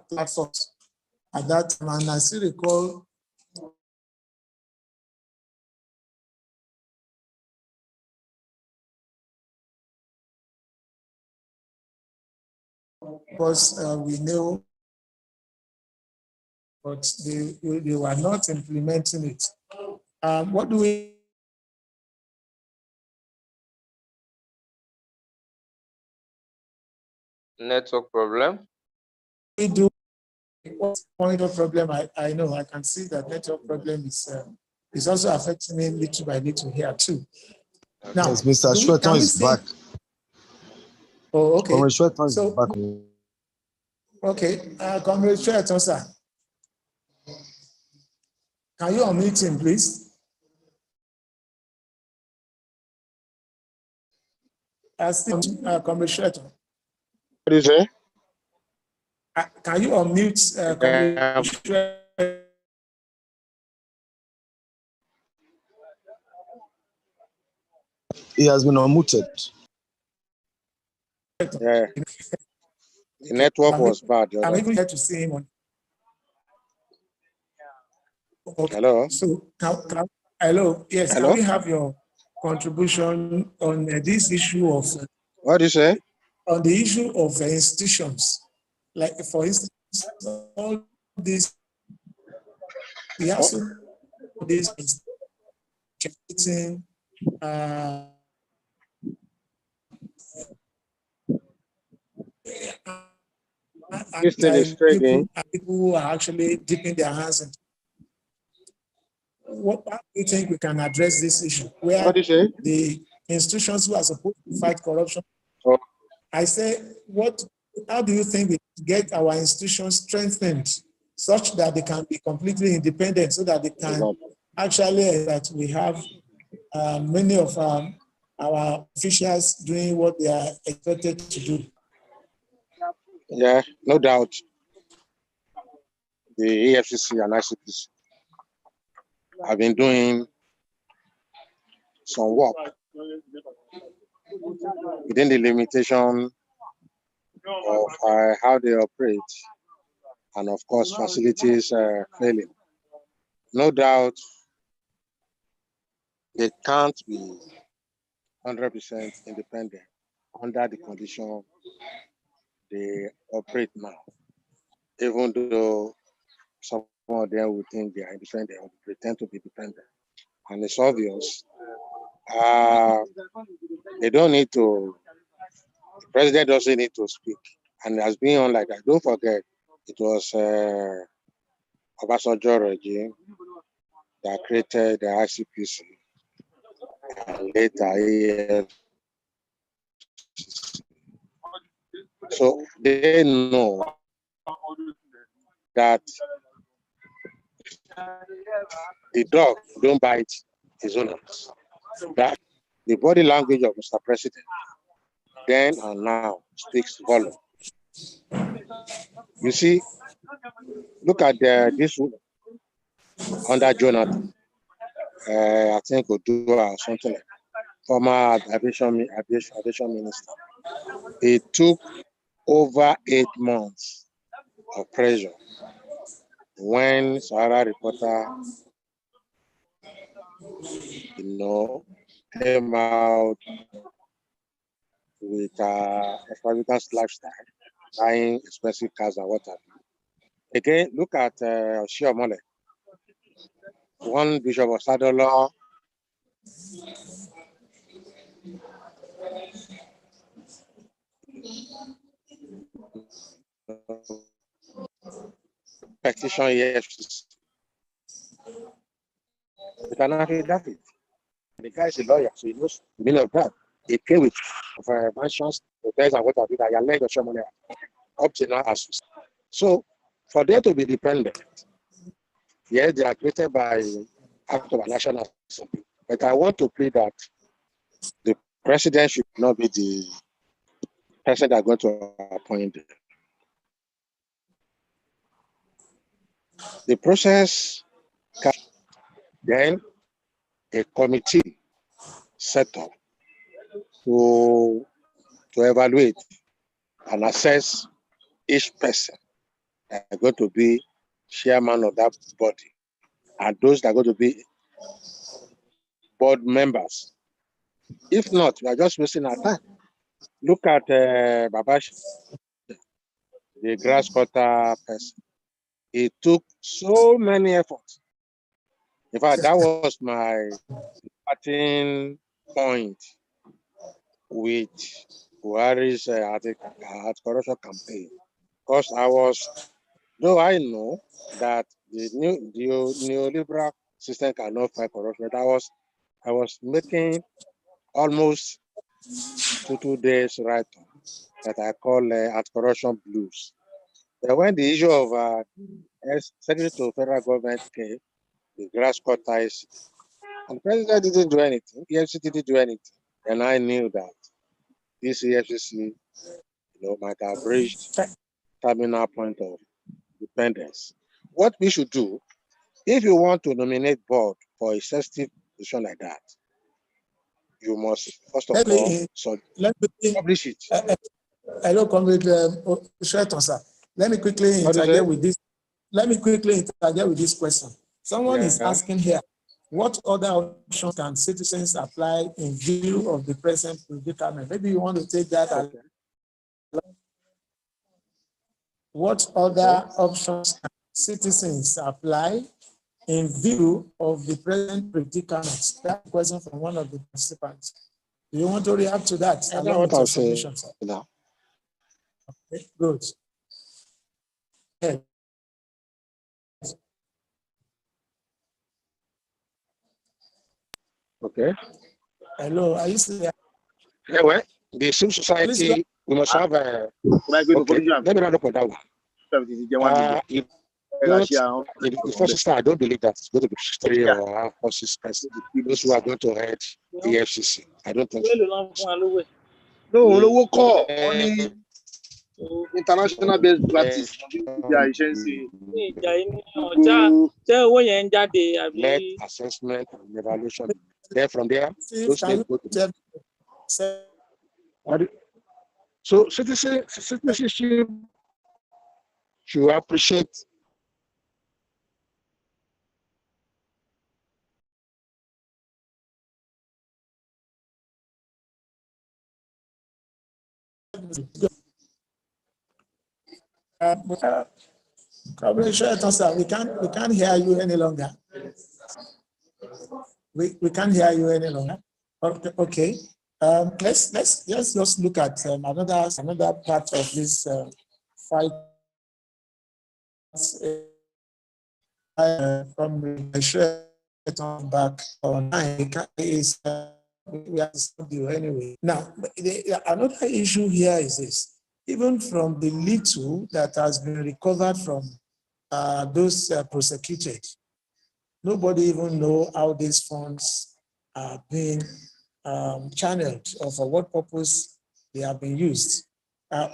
S2: platforms at that time, and I still recall because we know, but they were not implementing it. What do we
S6: network problem?
S2: we do? What point of problem? I know I can see that network problem is also affecting me little by little here too. Now,
S3: yes, Mr. Shreton is back.
S2: Oh, okay.
S3: Comrade Shreton is back.
S2: Okay, Comrade Shreton, sir. Can you unmute him, please? Comrade Shreton.
S4: What is it?
S2: Can you unmute Comrade Shreton?
S3: He has been unmuted.
S4: Yeah. The network was bad.
S2: I'm even here to see him on. Okay.
S4: Hello.
S2: So, hello. Yes.
S4: Hello?
S2: Can we have your contribution on this issue of?
S4: What do you say?
S2: On the issue of institutions, like for instance, all these we also this getting
S4: This thing is trading.
S2: People who are actually dipping their hands in. What do you think we can address this issue? Where
S4: What do you say?
S2: the institutions who are supposed to fight corruption.
S4: Oh.
S2: I say, how do you think we get our institutions strengthened such that they can be completely independent, so that they can actually, that we have many of our officials doing what they are expected to do?
S4: Yeah, no doubt. The EFCC and ICPC have been doing some work within the limitation of how they operate, and of course facilities failing. No doubt they can't be 100% independent under the condition they operate now, even though some of them would think they are independent or pretend to be dependent. And it's obvious. They don't need to, the president doesn't need to speak. And it has been on like that. Don't forget, it was Obasanjo regime that created the ICPC and later EFCC. So they know that the dog don't bite his owners. That the body language of Mr. President then and now speaks volume. You see, look at this woman under Jonathan. I think Odua or something like former aviation minister. It took over 8 months of pressure when Sahara reporter, came out with extravagant lifestyle, buying expensive cars and what have you. Again, look at Shiomole, one Bishop of Sadola. Petition EFCC with an affidavit. The guy is a lawyer, so he knows the meaning of that. He came with mansions, hotels, and what have you that you led your money up to now. So, for them to be dependent, yes, they are created by act of a national assembly. But I want to plead that the president should not be the person that is going to appoint them. The process can then a committee set up to evaluate and assess each person that are going to be chairman of that body and those that are going to be board members. If not, we are just wasting our time. Look at Babash, the grass cutter person. It took so many efforts. In fact, that was my starting point with Buhari's anti-corruption campaign. Because though I know that the neoliberal system cannot fight corruption, I was making almost 2 days right that I call anti-corruption blues. But when the issue of Secretary to Federal Government came, the grass cutters, and the president didn't do anything, EFCC didn't do anything, and I knew that this EFCC, might have reached terminal point of dependence. What we should do, if you want to nominate board for a sensitive position like that, you must first of all publish it.
S2: Hello, Comrade Sheton. Let me quickly interject with this. Let me quickly interject with this question. Someone is asking here, what other options can citizens apply in view of the present predicament? Maybe you want to take that. Okay. What other options can citizens apply in view of the present predicament? That question from one of the participants. Do you want to react to that?
S4: I know what I'll say now.
S2: Okay, good. Okay.
S4: Okay.
S2: Hello, are you still there?
S4: Yeah, well, the civil society, we must have a. Okay, let me run up on that one. The first start, I don't believe that it's going to be 3 or 6 persons. Those who are going to head the EFCC. I don't think so.
S3: No, call only international based practice.
S4: Let assessment and evaluation. Then from there, those go to. So citizenship should appreciate
S2: we can't hear you any longer. We can't hear you any longer. Okay. Let's just look at another part of this fight from on back online is we have to stop you anyway. Now, another issue here is this: even from the little that has been recovered from those prosecuted, nobody even know how these funds are being channeled or for what purpose they have been used.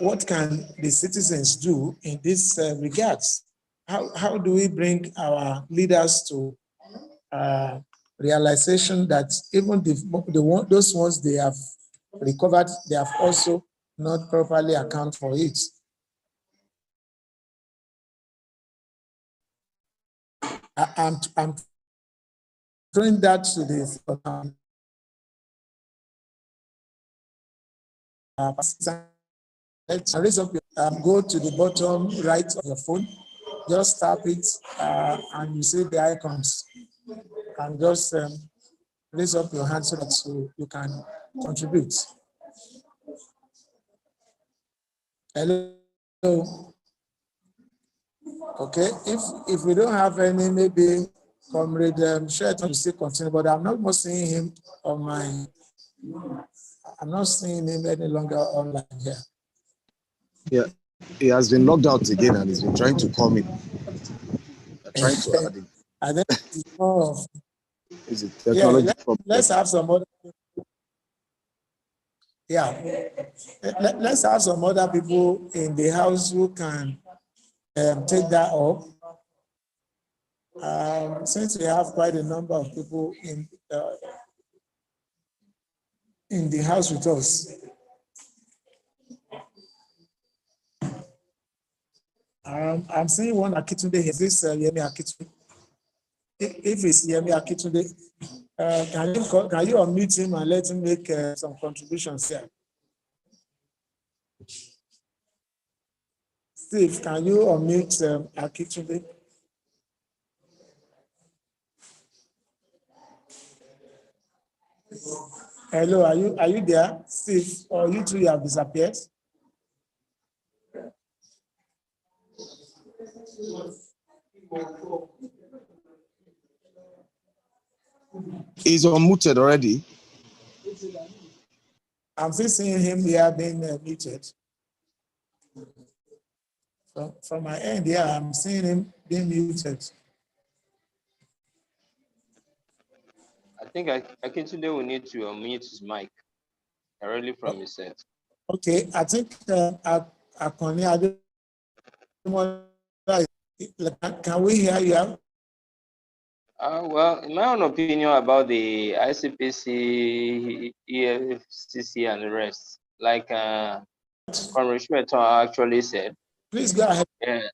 S2: What can the citizens do in this regards? How do we bring our leaders to realization that even those ones they have recovered, they have also not properly account for it? I'm throwing that to this. Raise up go to the bottom right of your phone, just tap it, and you see the icons, and just raise up your hand so that you can contribute. Hello. Okay, if we don't have any, maybe Comrade Sheraton will still continue, but I'm not more seeing him on my. I'm not seeing him any longer online here.
S3: Yeah, he has been logged out again and he's been trying to call me. Trying to add him.
S2: I think it's more of.
S3: Is it technology problem?
S2: Let's have some other. Yeah, let's have some other people in the house who can take that up. Since we have quite a number of people in the house with us. I'm seeing one Akitunde. Is this Yemi Akitunde? If it's Yemi Akitunde, can you unmute him and let him make some contributions here? Steve, can you unmute Akitunde? Hello, are you there, Steve? Or you two have disappeared?
S3: He's unmuted already.
S2: I'm still seeing him here being muted. From my end, yeah, I'm seeing him being muted.
S6: I think Akintunde will need to unmute his mic directly from his set.
S2: Okay, I think can we hear you?
S6: Well, in my own opinion about the ICPC, EFCC, and the rest, like Comrade Sheraton actually said,
S2: please go ahead.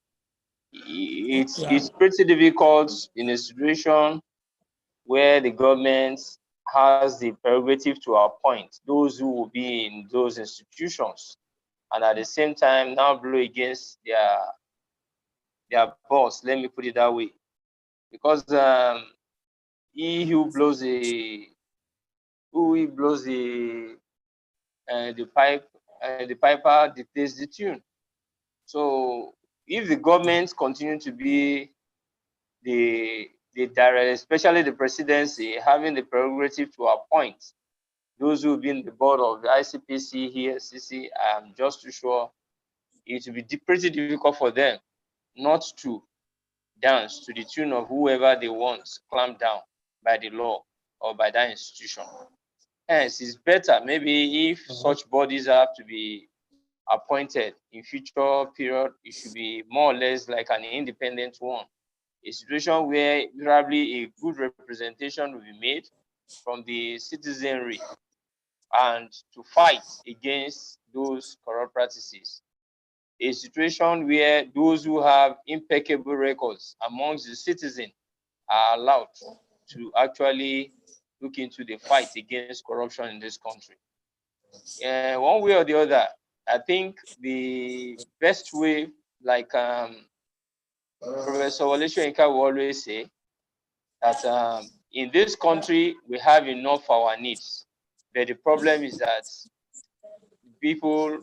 S6: It's pretty difficult in a situation where the government has the prerogative to appoint those who will be in those institutions, and at the same time now blow against their boss. Let me put it that way, because he who blows the piper dictates the tune. So if the government continue to be the direct, especially the presidency, having the prerogative to appoint those who will be in the board of the ICPC, EFCC, I'm just too sure it will be pretty difficult for them not to dance to the tune of whoever they want clamped down by the law or by that institution. Hence, it's better maybe if such bodies have to be appointed in future period, it should be more or less like an independent one. A situation where probably a good representation will be made from the citizenry and to fight against those corrupt practices. A situation where those who have impeccable records amongst the citizens are allowed to actually look into the fight against corruption in this country. One way or the other, I think the best way, like Professor Wole Soyinka will always say, that in this country, we have enough for our needs. But the problem is that people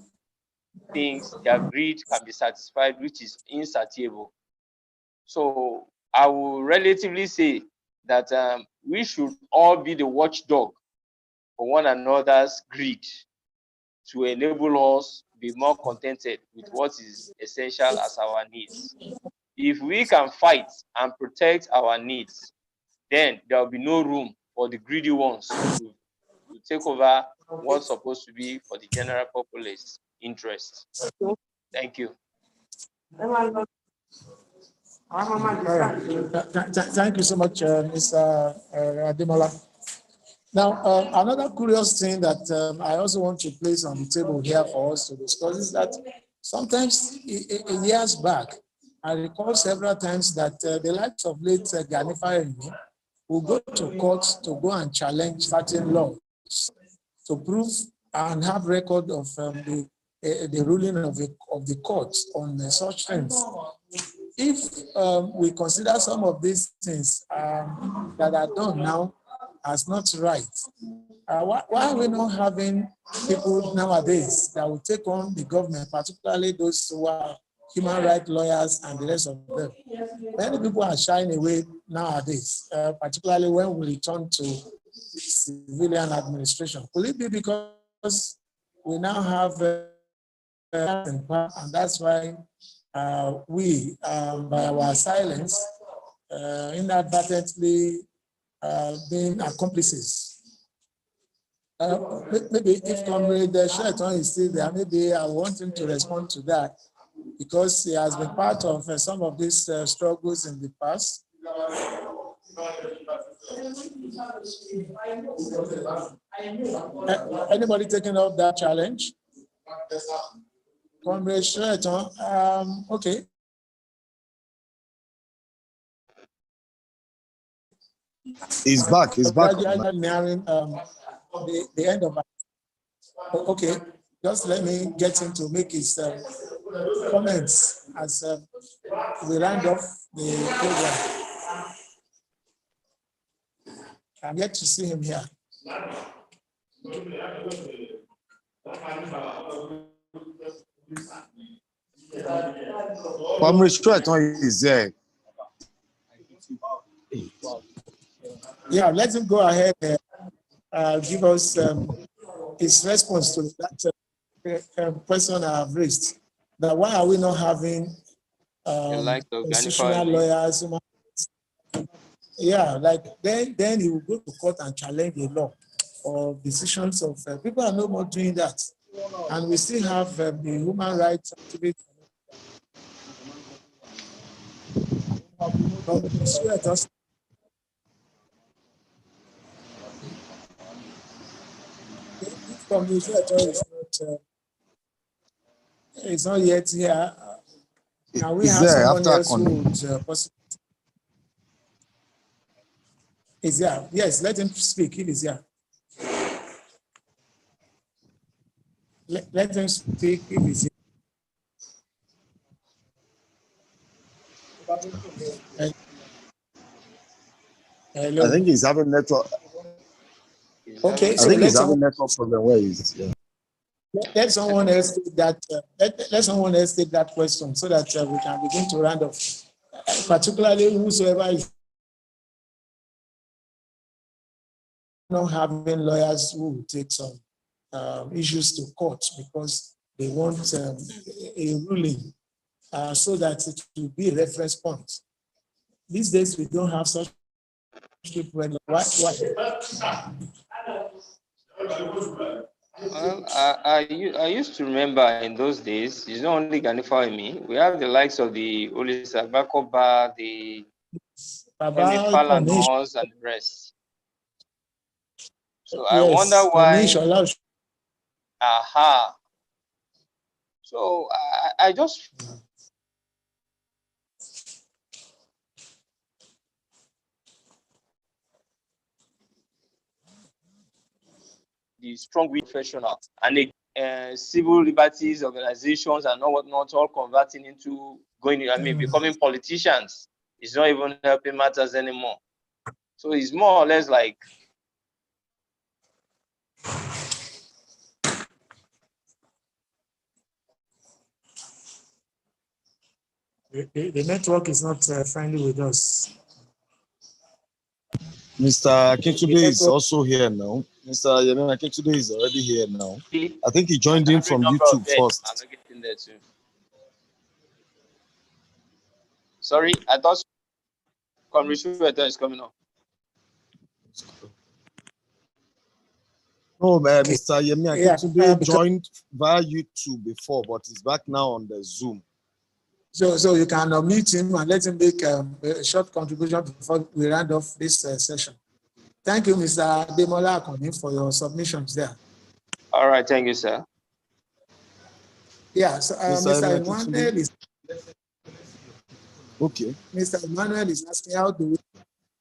S6: think their greed can be satisfied, which is insatiable. So I will relatively say that we should all be the watchdog for one another's greed to enable us be more contented with what is essential as our needs. If we can fight and protect our needs, then there will be no room for the greedy ones to take over what's supposed to be for the general populace interest. Thank you.
S2: Thank you so much, Mr. Ademola. Now, another curious thing that I also want to place on the table here for us to discuss is that sometimes years back, I recall several times that the likes of late Gani Fawehinmi will go to court to go and challenge certain laws to prove and have record of the ruling of the court on such things. If we consider some of these things that are done now as not right, why are we not having people nowadays that will take on the government, particularly those who are human rights lawyers and the rest of them? Many people are shying away nowadays, particularly when we return to civilian administration. Could it be because we now have and that's why we, by our silence, inadvertently being accomplices? Maybe if Comrade Shaitan is still there, maybe I want him to respond to that, because he has been part of some of these struggles in the past. Anybody taking up that challenge? Comrade Shaitan, okay.
S3: He's back. He's back.
S2: Gradually nearing the end of it. Okay, just let me get him to make his comments as we round off the program. I'm yet to see him here.
S3: Comrade Shaitan is there.
S2: Yeah, let him go ahead and give us his response to that question I have raised. That why are we not having constitutional lawyers? Yeah, like then he will go to court and challenge the law or decisions of people are no more doing that, and we still have the human rights activists. It's not yet here. Now we have someone else who would possibly. Is here? Yes, let him speak. He is here. Let him speak if he's here. Hello.
S3: I think he's having network.
S2: Okay,
S3: so I think he's having network problem where he's. Yeah.
S2: Let someone else take that. Let someone else take that question so that we can begin to round off. Particularly whosoever is not having lawyers who will take some issues to court because they want a ruling so that it will be a reference point. These days we don't have such people. Why?
S6: Well, I used to remember in those days, it's not only Gani Fawehinmi, we have the likes of the Olisa Bakoba, the Falanos, and the rest. So I wonder why. Aha. So I just. The strong professional and the civil liberties organizations and all whatnot, all converting into becoming politicians. It's not even helping matters anymore. So it's more or less like
S2: the network is not friendly with us.
S3: Mr. Akintude is also here now. Mr. Yemi Akintude is already here now. I think he joined in from YouTube first.
S6: I'm not getting there too. Sorry, I thought Comrade is coming up.
S3: No, Mr. Yemi Akintude joined via YouTube before, but he's back now on the Zoom.
S2: So you can unmute him and let him make a short contribution before we round off this session. Thank you, Mr. Demola Akoni, for your submissions there.
S6: All right, thank you, sir.
S2: Yeah, so Mr. Emmanuel is
S3: okay.
S2: Mr. Emmanuel is asking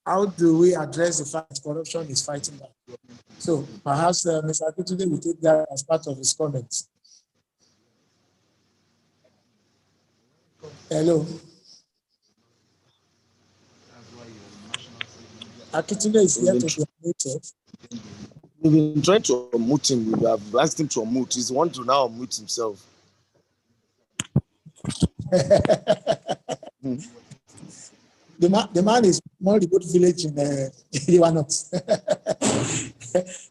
S2: how do we address the fact that corruption is fighting back? So perhaps Mr. Akintude will take that as part of his comments. Hello. Akintude is here to be unmuted.
S3: We've been trying to unmute him. We have asked him to unmute. He's want to now unmute himself.
S2: The man is more remote village in Iwanot.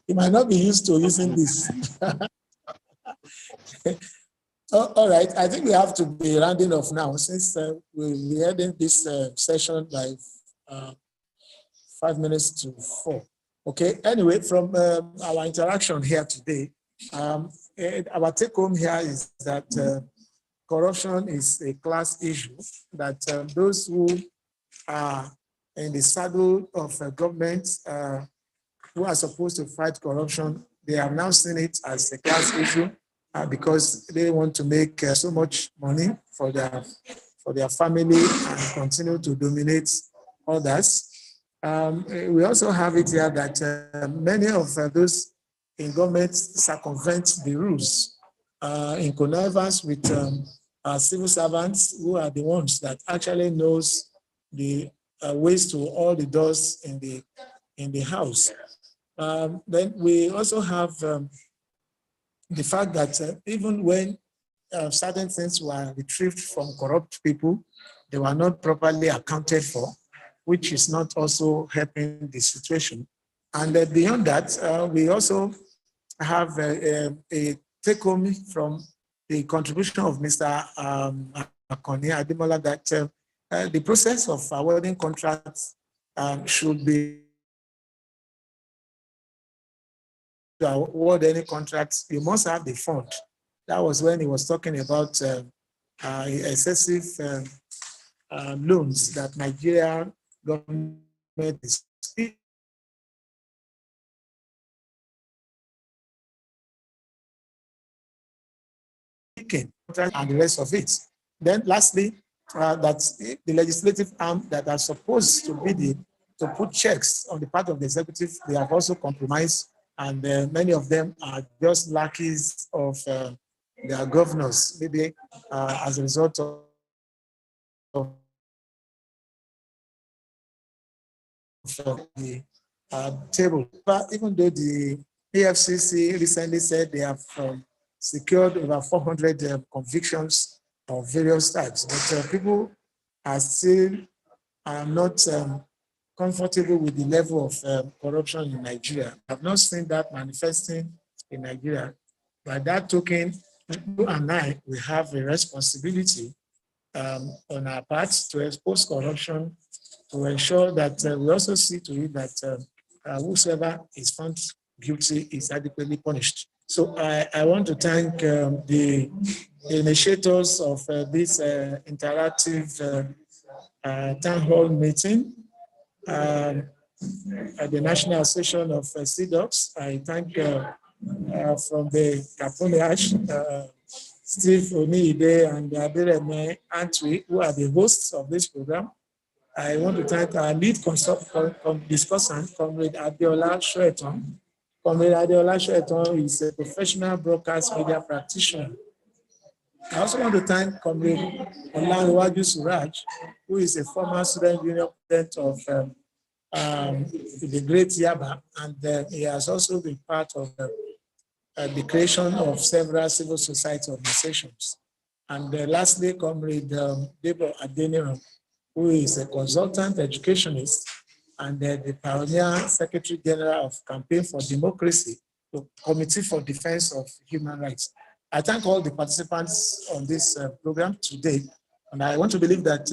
S2: He might not be used to using this. All right, I think we have to be rounding off now since we're ending this session by 5 minutes to 4. Okay, anyway, from our interaction here today, our take home here is that corruption is a class issue, that those who are in the saddle of government who are supposed to fight corruption, they have now seen it as a class issue because they want to make so much money for their family and continue to dominate others. We also have it here that many of those in government circumvent the rules in connivance with civil servants who are the ones that actually knows the ways to all the doors in the house. Then we also have the fact that even when certain things were retrieved from corrupt people, they were not properly accounted for, which is not also helping the situation. And beyond that, we also have a take-home from the contribution of Mr. Akoni Ademola that the process of awarding contracts should be to award any contracts, you must have the fund. That was when he was talking about excessive loans that Nigeria government is speaking, and the rest of it. Then lastly, that the legislative arm that are supposed to be to put checks on the part of the executive, they have also compromised, and many of them are just lackeys of their governors, maybe as a result of the table. But even though the EFCC recently said they have secured over 400 convictions of various types, but people are still not comfortable with the level of corruption in Nigeria. I've not seen that manifesting in Nigeria. By that token, you and I, we have a responsibility on our part to expose corruption, to ensure that we also see to it that whosoever is found guilty is adequately punished. So I want to thank the initiators of this interactive town hall meeting at the National Association of CDOCs. I thank from the Kapuniash, Steve Oniide and Adireme Antwi, who are the hosts of this program. I want to thank our lead discussant, Comrade Adeola Shoeton. Comrade Adeola Shoeton is a professional broadcast media practitioner. I also want to thank Comrade Olanwaju Suraj, who is a former student union president of the Great Yaba, and he has also been part of the creation of several civil society organizations. And lastly, Comrade Debo Adeniran, who is a consultant educationist and the pioneer Secretary General of Campaign for Democracy, the Committee for Defense of Human Rights. I thank all the participants on this program today, and I want to believe that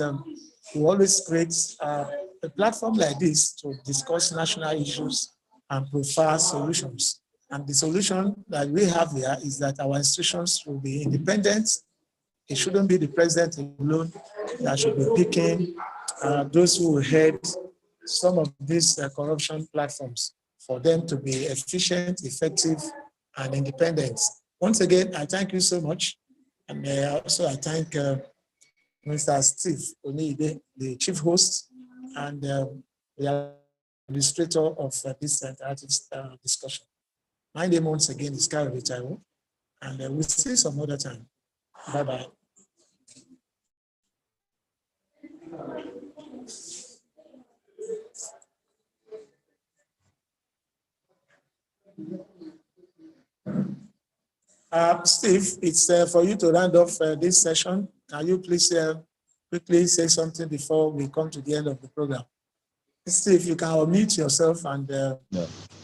S2: we always create a platform like this to discuss national issues and prefer solutions. And the solution that we have here is that our institutions will be independent. It shouldn't be the president alone that should be picking those who head some of these corruption platforms for them to be efficient, effective, and independent. Once again, I thank you so much. And also I thank Mr. Steve Onyeide, the chief host, and the administrator of this interactive discussion. My name once again is Kayode Taiwo, and we'll see you some other time. Bye-bye. Steve, it's for you to round off this session. Can you please quickly say something before we come to the end of the program? Steve, you can unmute yourself and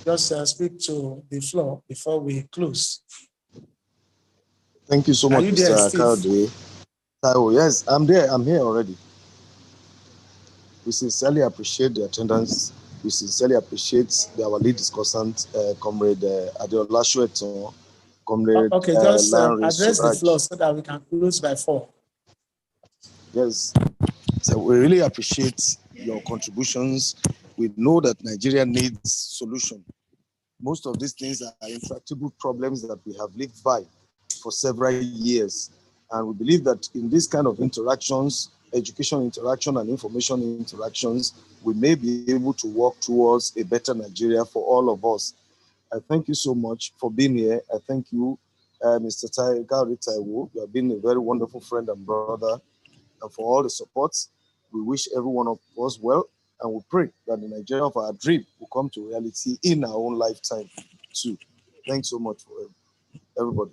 S2: just speak to the floor before we close.
S3: Thank you so much, Mr. Kayode Taiwo. Yes, I'm there. I'm here already. We sincerely appreciate the attendance. We sincerely appreciate our lead discussant, Comrade Adeola Soetan, Comrade
S2: okay, just address
S3: Suraj.
S2: the floor so that we can close by 4.
S3: Yes, so we really appreciate your contributions. We know that Nigeria needs solution. Most of these things are intractable problems that we have lived by for several years. And we believe that in this kind of interactions, education interaction and information interactions, we may be able to work towards a better Nigeria for all of us. I thank you so much for being here. I thank you, Mr. Kayode Taiwo. You have been a very wonderful friend and brother, and for all the support. We wish every one of us well, and we pray that the Nigeria of our dream will come to reality in our own lifetime too. Thanks so much for everybody.